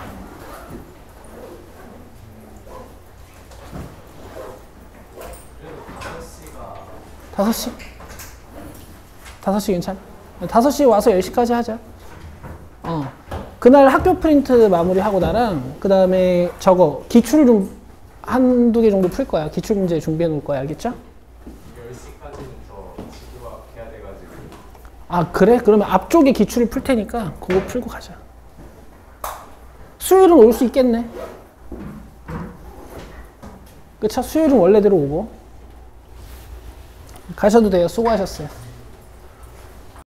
5시? 5시 괜찮아? 5시 와서 10시까지 하자. 그날 학교 프린트 마무리하고 나랑 그 다음에 저거 기출 좀 한두 개 정도 풀 거야. 기출 문제 준비해 놓을 거야. 알겠죠? 10시까지는 저 지구학 해야 돼가지고. 아 그래? 그러면 앞쪽에 기출을 풀 테니까 그거 풀고 가자. 수요일은 올 수 있겠네. 그쵸? 수요일은 원래대로 오고. 가셔도 돼요. 수고하셨어요.